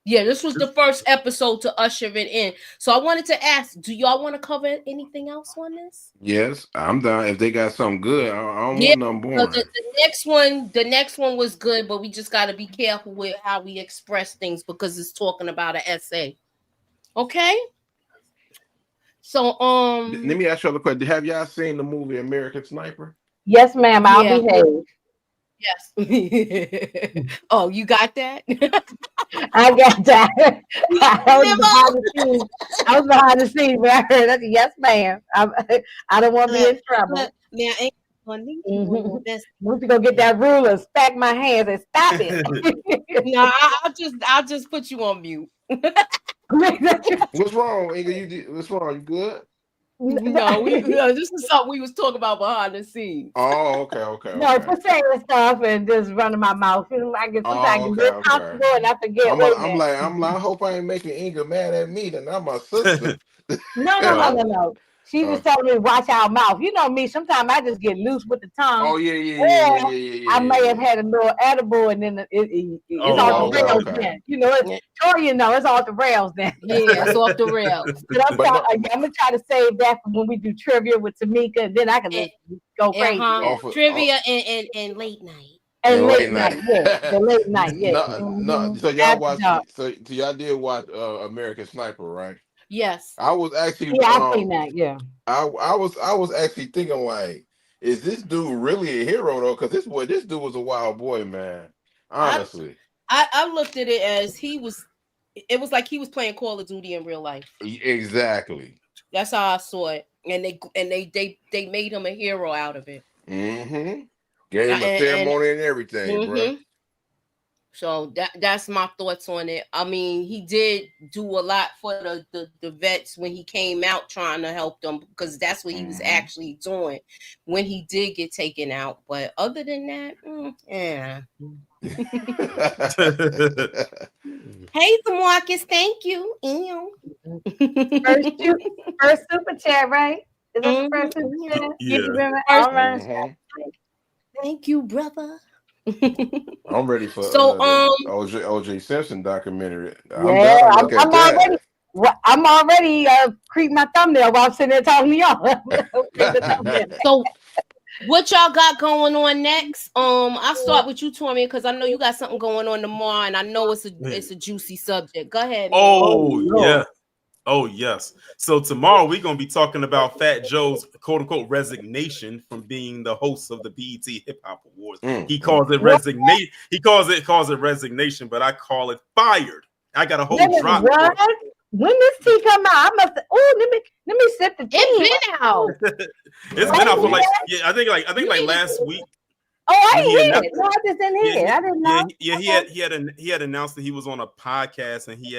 Yeah, this was the first episode to usher it in. So I wanted to ask, do y'all want to cover anything else on this? Yes, I'm down. If they got something good, I don't want nothing boring. The next one was good, but we just got to be careful with how we express things because it's talking about an essay. Okay. So let me ask you a question. Have y'all seen the movie American Sniper? Yes, ma'am. I'll behave. Yes. Oh, you got that? I got that. I was behind the scenes, but I heard that. Yes, ma'am. I don't want to be in trouble. Now, ain't want to go get that ruler, stack my hands, and stop it. No, I'll just put you on mute. What's wrong, Inga? What's wrong? You good? No, this is something we was talking about behind the scenes. Oh, okay. No, for saying stuff and just running my mouth. I get sometimes get comfortable and I forget. I'm like, I hope I ain't making Inga mad at me. Then I'm my sister. No. She was telling me to watch our mouth. You know me. Sometimes I just get loose with the tongue. Oh yeah. I may have had a little edible, and then it's off the rails. Then you know, it's off the rails. Then it's off the rails. But I'm gonna try to save that for when we do trivia with Tamika, and then I can go crazy. Trivia and late night. And late night, the late night, No. So y'all watched. So y'all did watch American Sniper, right? Yes. I was actually I've seen that. Yeah. I was actually thinking like, is this dude really a hero though? Because this dude was a wild boy, man. Honestly, I looked at it as it was like he was playing Call of Duty in real life. Exactly. That's how I saw it, and they made him a hero out of it. Mm-hmm. Gave him a ceremony and everything, bro. So that's my thoughts on it. I mean, he did do a lot for the vets when he came out trying to help them, because that's what he was actually doing when he did get taken out. But other than that, yeah. Hey, Marcus, thank you. First super chat, right? Is that the first super chat? Yeah. All right. Thank you, brother. I'm ready for OJ Simpson documentary. I'm already creeping my thumbnail while I'm sitting there talking to y'all. So what y'all got going on next? I'll start with you, Torian, because I know you got something going on tomorrow, and I know it's a juicy subject. Go ahead, man. Yeah. Oh, yes. So tomorrow we're going to be talking about Fat Joe's quote-unquote resignation from being the host of the BET Hip Hop Awards. He calls it resignation. He calls it resignation, but I call it fired. I got a whole drop. When this tea come out, I must. Oh, let me sip the tea. It's been out. It's been out for I think like last week. Oh, I hear it. No, I just didn't hear it. I didn't know. He had announced that he was on a podcast, and he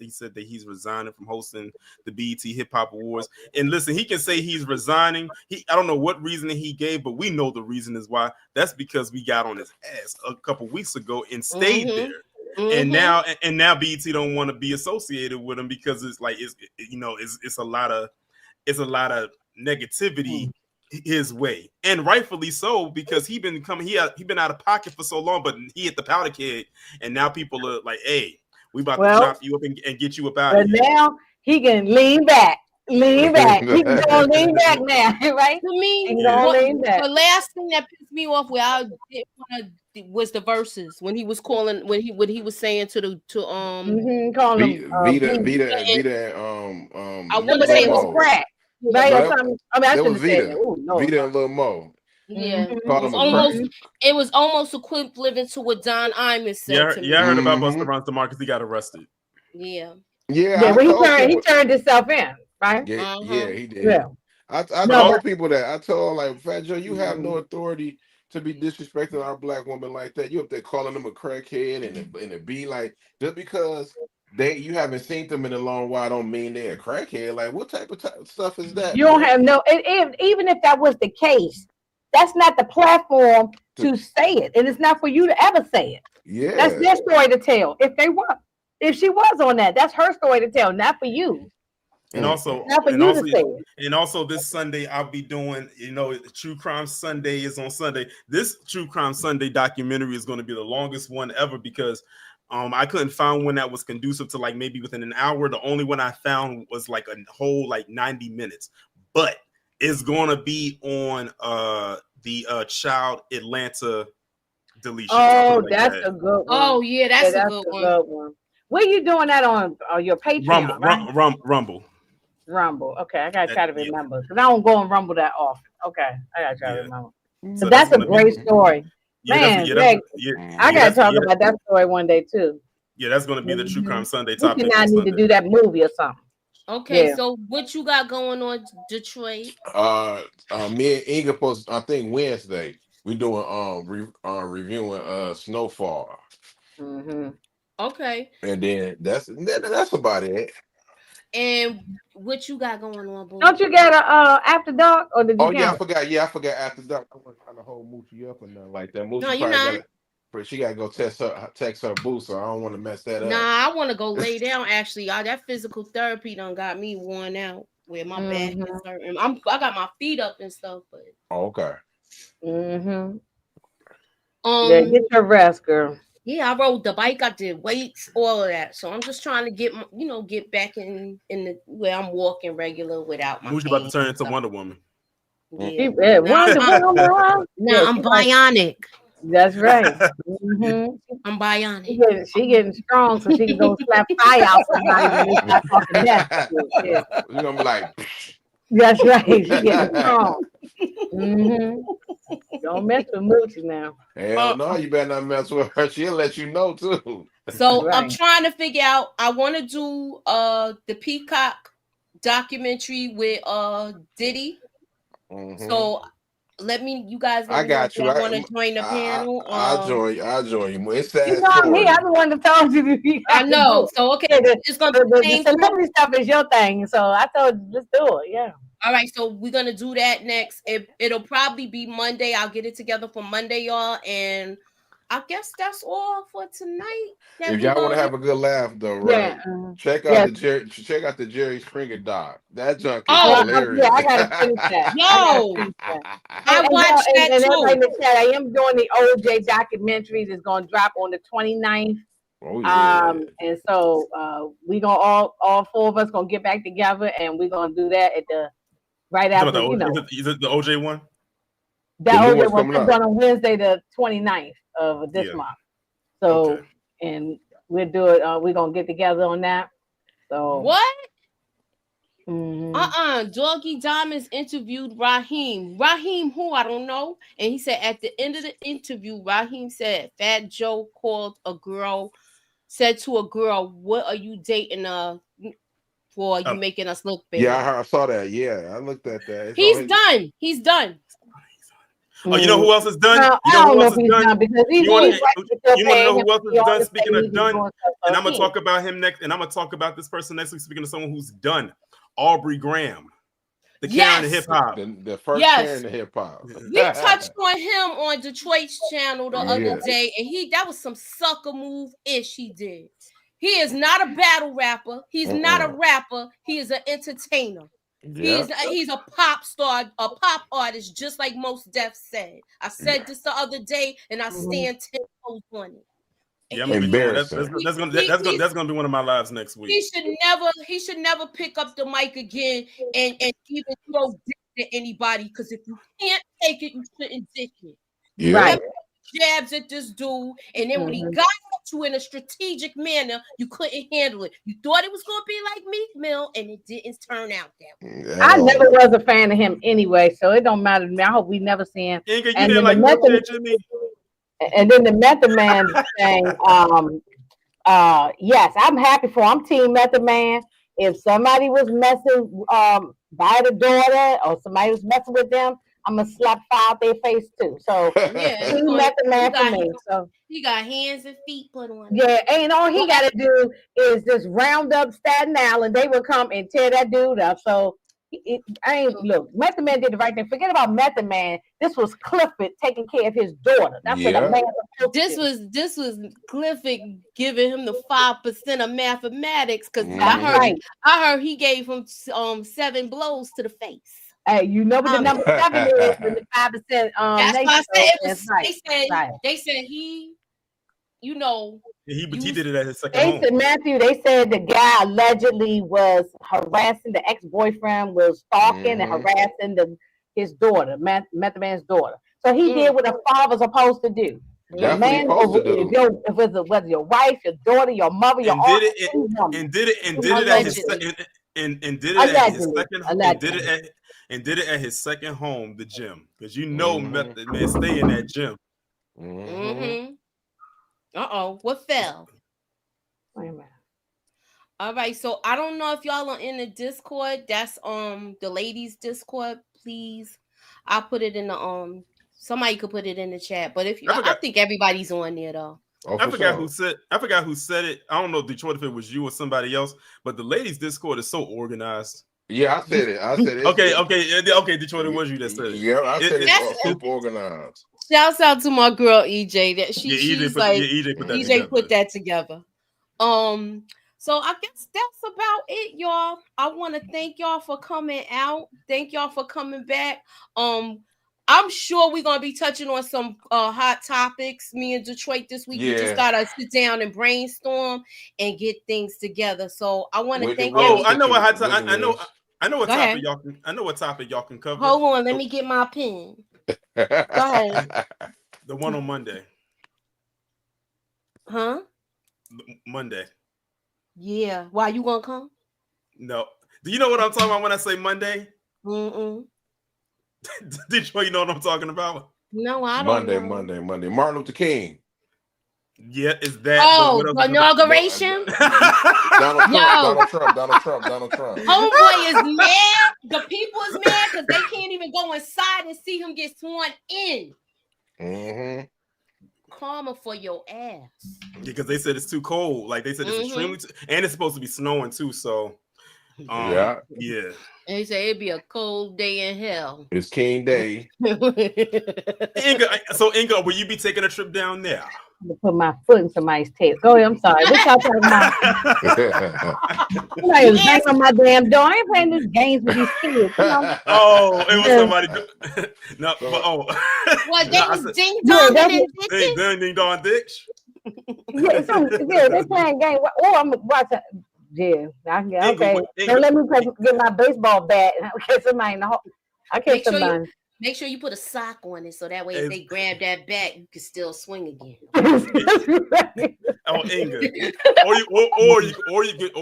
said that he's resigning from hosting the BET Hip Hop Awards. And listen, he can say he's resigning. I don't know what reasoning he gave, but we know the reason is why. That's because we got on his ass a couple weeks ago and stayed there. And now BET don't want to be associated with him because it's like it's a lot of negativity his way, and rightfully so, because he been out of pocket for so long, but he hit the powder keg, and now people are like, hey, we about to chop you up and get you up out of here. Now he can lean back. He can go lean back now, right? To me, the last thing that pissed me off where I didn't want to was the verses when he was calling what he was saying to calling Vita I want to say it was crack. Right? That was Vita. Vita and Lil Mo. Yeah, it was almost equivalent to what Don Iman said to me. Yeah, I heard about Busta Rhymes to Marcus. He got arrested. Yeah. Well, he turned himself in, right? Yeah, he did. Yeah. I told people that. I told like, Fat Joe, you have no authority to be disrespecting our black woman like that. You up there calling them a crackhead and it be like, just because you haven't seen them in a long while don't mean they're a crackhead. Like, what type of stuff is that? You don't have even if that was the case, that's not the platform to say it, and it's not for you to ever say it. Yeah, that's their story to tell. If she was on that, that's her story to tell, not for you. And also this Sunday I'll be doing, True Crime Sunday is on Sunday. This True Crime Sunday documentary is going to be the longest one ever because I couldn't find one that was conducive to like maybe within an hour. The only one I found was like a whole like 90 minutes, but it's going to be on the Child Atlanta deletion. Oh, that's a good one. Oh yeah, that's a good one. Where you doing that on your Patreon? Rumble. Okay, I gotta try to remember because I don't go on Rumble that often. Okay, I gotta try to remember. So that's a great story. Man, Greg, I gotta talk about that story one day too. Yeah, that's gonna be the True Crime Sunday topic. I need to do that movie or something. Okay, so what you got going on, Detroit? Me and Inga post, I think Wednesday we doing reviewing Snowfall. Okay. And then that's about it. And what you got going on, boy? Don't you get a After Dark or did you? I forgot. Yeah, I forgot After Dark. I wasn't trying to hold Moochie up or nothing like that. Moochie you're not. She gotta go text her boo, so I don't want to mess that up. Nah, I want to go lay down. Actually, that physical therapy done got me worn out. Where my back is hurting. I got my feet up and stuff, but. Okay. Yeah, get your rest, girl. Yeah, I rode the bike. I did weights, all of that. So I'm just trying to get back in the where I'm walking regular without my. Who's about to turn into Wonder Woman? Yeah. Wonder Woman. Now I'm bionic. That's right. I'm bionic. She getting strong, so she can go slap fire out somebody when they start talking that. You're gonna be like. That's right. She getting strong. Don't mess with Moochie now. Hell no, you better not mess with her. She'll let you know too. So I'm Right. trying to figure out. I want to do the Peacock documentary with Diddy. So you guys let I me know if got you. y'all want to join the panel. I'll join you. It's You sad know me, story. I'm the one that told you you I got to know. do it. So okay, Yeah, it's gonna be the same. the celebrity stuff is your thing. So I told you, let's do it. Yeah. All right, so we're gonna do that next. It'll probably be Monday. I'll get it together for Monday, y'all, and I guess that's all for tonight. If y'all want to have a good laugh, though, right? Yeah. Check out the Jerry Springer doc. That junk is Oh, hilarious. Yeah, I gotta finish that. Yo, I watched that and everybody in too. the chat, I am doing the OJ documentaries. It's gonna drop on the 29th. Oh yeah. And so we gonna all four of us gonna get back together and we're gonna do that at the right after, Is it the OJ one? That OJ one is done on Wednesday the 29th of this month. So and we'll do it, we're gonna get together on that. So what? Doggy Diamonds interviewed Raheem. Raheem, who I don't know. And he said at the end of the interview, Raheem said Fat Joe said to a girl, "What are you dating for? You making us look bad?" Yeah, I saw that. Yeah, I looked at that. He's done. Oh, you know who else is done? You know who else is done? Because you want to know who else is done? Speaking of done, and I'm gonna talk about him next, and I'm gonna talk about this person next week. Speaking of someone who's done, Aubrey Graham, the Karen of hip hop, the first Karen of hip hop. We touched on him on Detroit's channel the other day, and that was some sucker move ish he did. He is not a battle rapper. He's not a rapper. He is an entertainer. He's a pop star, a pop artist, just like Mos Def said. I said this the other day, and I stand 10 toes on it. Yeah, I'm embarrassing. That's gonna be one of my lives next week. He should never pick up the mic again and even throw dick to anybody, because if you can't take it, you shouldn't dick it. Yeah. Right. Jabs at this dude, and then when he got at you in a strategic manner, you couldn't handle it. You thought it was gonna be like Meek Mill, and it didn't turn out that way. I never was a fan of him anyway, so it don't matter to me. I hope we never see him. Inga, and then the Method Man thing. Yes, I'm happy for him. I'm Team Method Man. If somebody was messing by the daughter or somebody was messing with them, I'm gonna slap fire out their face too. So Team Method Man for me. So he got hands and feet put on. Yeah, and all he got to do is just round up Staten Island. They will come and tear that dude up. So look, Method Man did the right thing. Forget about Method Man. This was Clifford taking care of his daughter. That's what a man was supposed to do. This was Clifford giving him the 5% of mathematics, because I heard he gave him 7 blows to the face. Hey, you know what the number 7 is in the 5%. That's why I said they said he, you know. He did it at his second home. Said, Matthew, they said the guy allegedly was harassing, the ex-boyfriend was stalking and harassing his daughter, Method Man's daughter. So he did what a father's supposed to do. The man, if it was your wife, your daughter, your mother, your aunt, and did it at his second home, the gym, because Method Man stay in that gym. What fell? Wait a minute. All right, so I don't know if y'all are in the Discord. That's the ladies' Discord. Please, I'll put it in the somebody could put it in the chat. But if you, I think everybody's on there though. I forgot who said it. I don't know, Detroit, if it was you or somebody else, but the ladies' Discord is so organized. Yeah, I said it. Okay, Detroit, it was you that said it. Yeah, I said it's super organized. Shouts out to my girl EJ. That EJ put that together. So I guess that's about it, y'all. I want to thank y'all for coming out. Thank y'all for coming back. I'm sure we're gonna be touching on some hot topics. Me and Detroit this week. We just gotta sit down and brainstorm and get things together. So I want to thank. I know what hot topic. I know what topic y'all can. I know what topic y'all can cover. Hold on, let me get my pen. Go ahead. The one on Monday. Huh? Monday. Yeah. Why, you gonna come? No. Do you know what I'm talking about when I say Monday? Detroit, you know what I'm talking about? No, I don't know. Monday. Martin Luther King. Yeah, is that? Oh, the inauguration. Donald Trump. Homeboy is mad. The people is mad because they can't even go inside and see him get sworn in. Karma for your ass. Because they said it's too cold. Like they said it's extremely, and it's supposed to be snowing too. So, yeah. And they say it'd be a cold day in hell. It's King Day. Inga, will you be taking a trip down there? To put my foot in somebody's tail. Go ahead, I'm sorry. What y'all talking about? Somebody was banging on my damn door. I ain't playing these games with these kids. You know? Oh, it was somebody. No, but What they was ding dong and ding dong ditch. Yeah, they playing games. Oh, I'm watching. Yeah, okay. Don't let me get my baseball bat and catch somebody in the hole. I catch somebody. Make sure you put a sock on it so that way if they grab that bat, you can still swing again. Oh, Inga.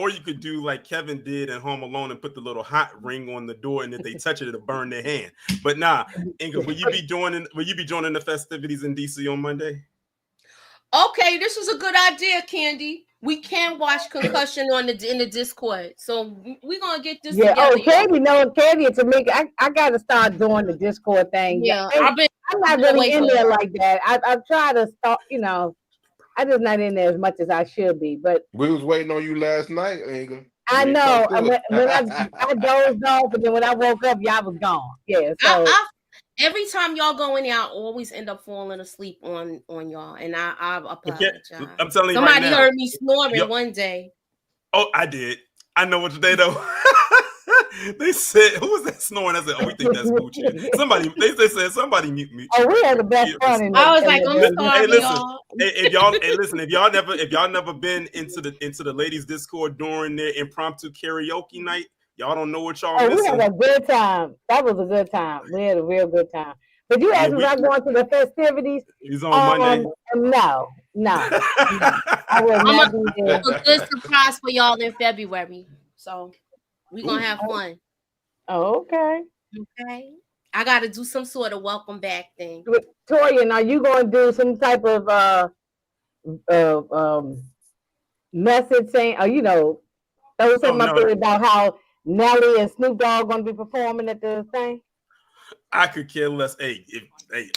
Or you could do like Kevin did in Home Alone and put the little hot ring on the door, and if they touch it, it'll burn their hand. But nah, Inga, will you be joining the festivities in DC on Monday? Okay, this is a good idea, Candy. We can watch Concussion in the Discord, so we're gonna get this together. Candy to me. I gotta start doing the Discord thing. Yeah, I'm not really in there like that. I've tried to start. I'm just not in there as much as I should be. But we was waiting on you last night, Inga. I know. When I dozed off, and then when I woke up, y'all was gone. Yeah. So. Every time y'all go in there, I always end up falling asleep on y'all, and I apologize. I'm telling you, somebody right now, heard me snoring one day. Oh, I did. I know what they though. They said, "Who was that snoring?" I said, "Oh, we think that's Moochie." Somebody, they said, "Somebody mute me." Oh, we had the best fun. I was like, "I'm sorry, y'all." If y'all never been into the ladies' Discord during their impromptu karaoke night. Y'all don't know what y'all missing. We had a good time. That was a good time. We had a real good time. But you asked me about going to the festivities. He's on Monday. No. I will not be there. A good surprise for y'all in February. So we're going to have fun. Oh, okay. Okay. I got to do some sort of welcome back thing. Torian, are you going to do some type of message saying, throw something up there about how Nelly and Snoop Dogg going to be performing at the thing? I could care less. Hey,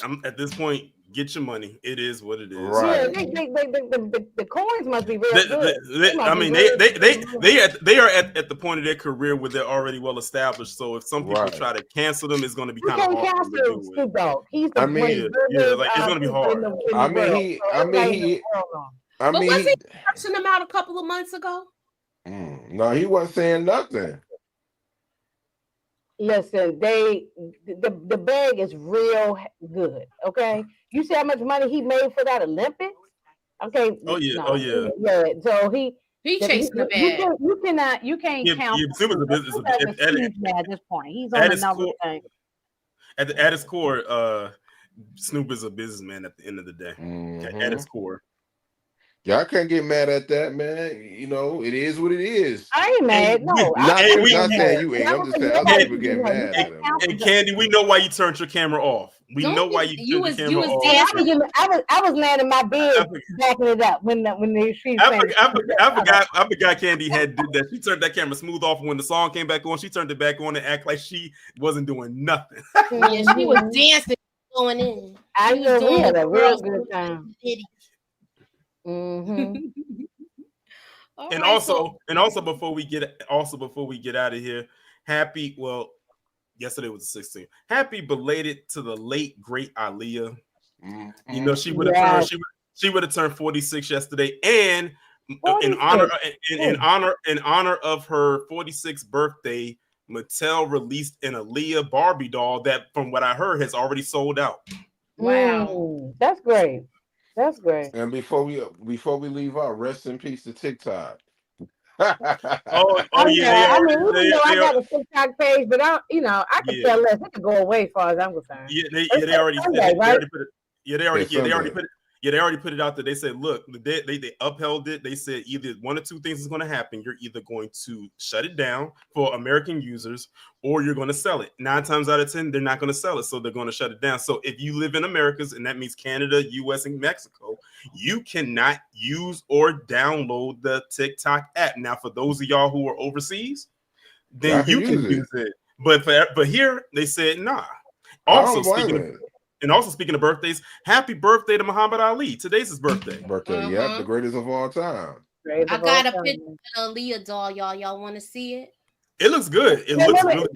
I'm at this point. Get your money. It is what it is. Right. Yeah, the coins must be real good. They are at the point of their career where they're already well established. So if some people try to cancel them, it's going to be kind of hard. Snoop Dogg. He's it's going to be hard. But was he cursing them out a couple of months ago? No, he wasn't saying nothing. Listen, the bag is real good. Okay, you see how much money he made for that Olympics? Okay. Oh yeah. So he chasing the bag. You can't count. Snoop is a business at this point. He's on another thing. At his core, Snoop is a businessman at the end of the day. At his core. Y'all can't get mad at that, man. It is what it is. I ain't mad. No, not saying you ain't. I'm just saying other people get mad at him. And Candy, we know why you turned your camera off. We know why you turned your camera off. I was laying in my bed backing it up when the street. I forgot Candy did that. She turned that camera smooth off when the song came back on. She turned it back on and act like she wasn't doing nothing. Yeah, she was dancing, going in. I know we had a real good time. And also before we get out of here, yesterday was the 16th. Happy belated to the late great Aaliyah. She would have turned 46 yesterday, and in honor of her 46th birthday, Mattel released an Aaliyah Barbie doll that, from what I heard, has already sold out. Wow, that's great. That's great. And before we leave out, rest in peace to TikTok. Yeah. I got a TikTok page, but I could tell less. It could go away as far as I'm concerned. They already said it. They already put Yeah, they already put it out there. They said, look, they upheld it. They said either one or two things is going to happen. You're either going to shut it down for American users or you're going to sell it. 9 times out of 10, they're not going to sell it. So they're going to shut it down. So if you live in Americas, and that means Canada, US, and Mexico, you cannot use or download the TikTok app. Now, for those of y'all who are overseas, then you can use it. But here, they said, nah. Also, speaking of birthdays, happy birthday to Muhammad Ali. Today's his birthday. Yep, the greatest of all time. I got a picture of the Aaliyah doll, y'all. Y'all want to see it? It looks good. It looks really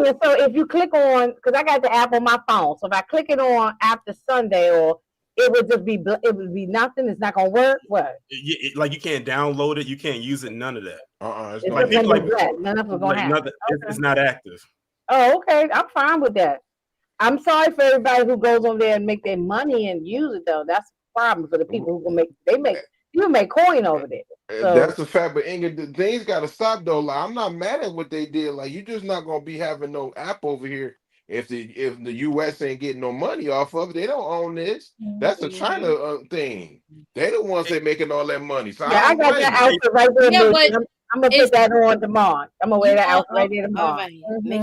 good. So if you click on, because I got the app on my phone, so if I click it on after Sunday, or it would just be, it would be nothing. It's not gonna work. What? Like you can't download it. You can't use it. None of that. It's It's not active. Oh, okay. I'm fine with that. I'm sorry for everybody who goes on there and make their money and use it though. That's the problem for the people who can you make coin over there. So, that's a fact, but Inga, things gotta stop though. Like, I'm not mad at what they did. Like, you just not gonna be having no app over here if the US ain't getting no money off of it. They don't own this. That's a China thing. They the ones that making all that money. So yeah, I got that outfit right there. Yeah, but I'm gonna put that on tomorrow. I'm gonna wear that outfit right there tomorrow. Right. Make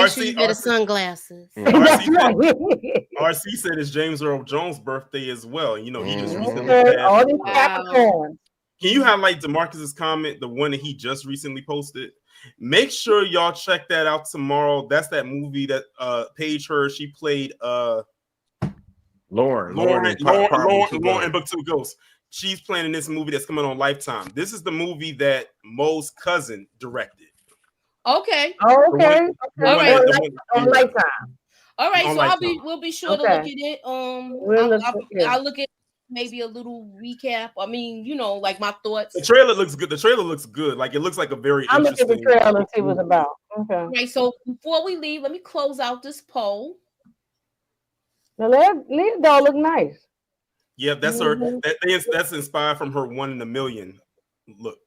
sure you wear the sunglasses. RC said it's James Earl Jones' birthday as well. You know, he just recently passed. All these Capricorns. Can you highlight DeMarcus's comment, the one that he just recently posted? Make sure y'all check that out tomorrow. That's that movie that Paige heard. She played Lauren in Book 2 Ghosts. She's playing in this movie that's coming on Lifetime. This is the movie that Mo's cousin directed. Okay. All right. On Lifetime. All right. So we'll be sure to look at it. I'll look at maybe a little recap. I mean, you know, like my thoughts. The trailer looks good. Like it looks like a very I'll look at the trailer and see what's about. Okay. All right. So before we leave, let me close out this poll. Now leave doll look nice. Yeah, that's her. That's inspired from her 1 in a million look.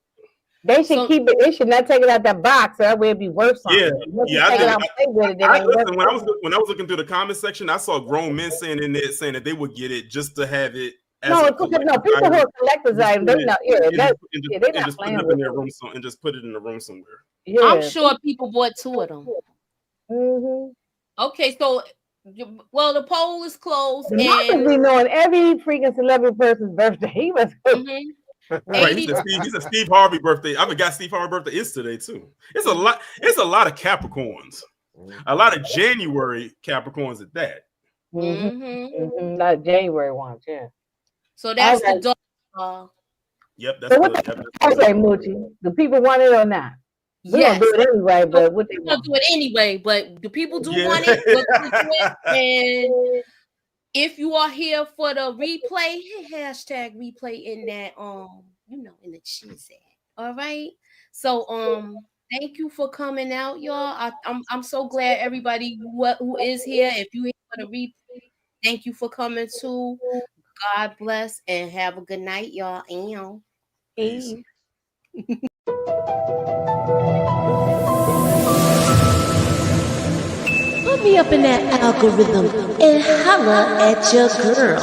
They should keep it. They should not take it out that box. That way it'd be worse. When I was looking through the comment section, I saw grown men saying that they would get it just to have it. People who are collectors items, they not. They not playing with it. And just put it in the room somewhere. Yeah. I'm sure people bought 2 of them. Okay, so. Well, the poll is closed. And we knowing every freaking celebrity person's birthday. He was right. He's a Steve Harvey birthday. I forgot Steve Harvey birthday is today too. It's a lot of Capricorns. A lot of January Capricorns at that. Not January ones, yeah. So that's the dog. Yep, that's okay, Moochie. Do people want it or not? We don't do it anyway, but what they want. Do it anyway, but the people do want it. And if you are here for the replay, hashtag replay in that in the cheese ad. All right. So thank you for coming out, y'all. I'm so glad everybody who is here. If you here for the replay, thank you for coming too. God bless and have a good night, y'all. Peace. Put me up in that algorithm and holla at your girl.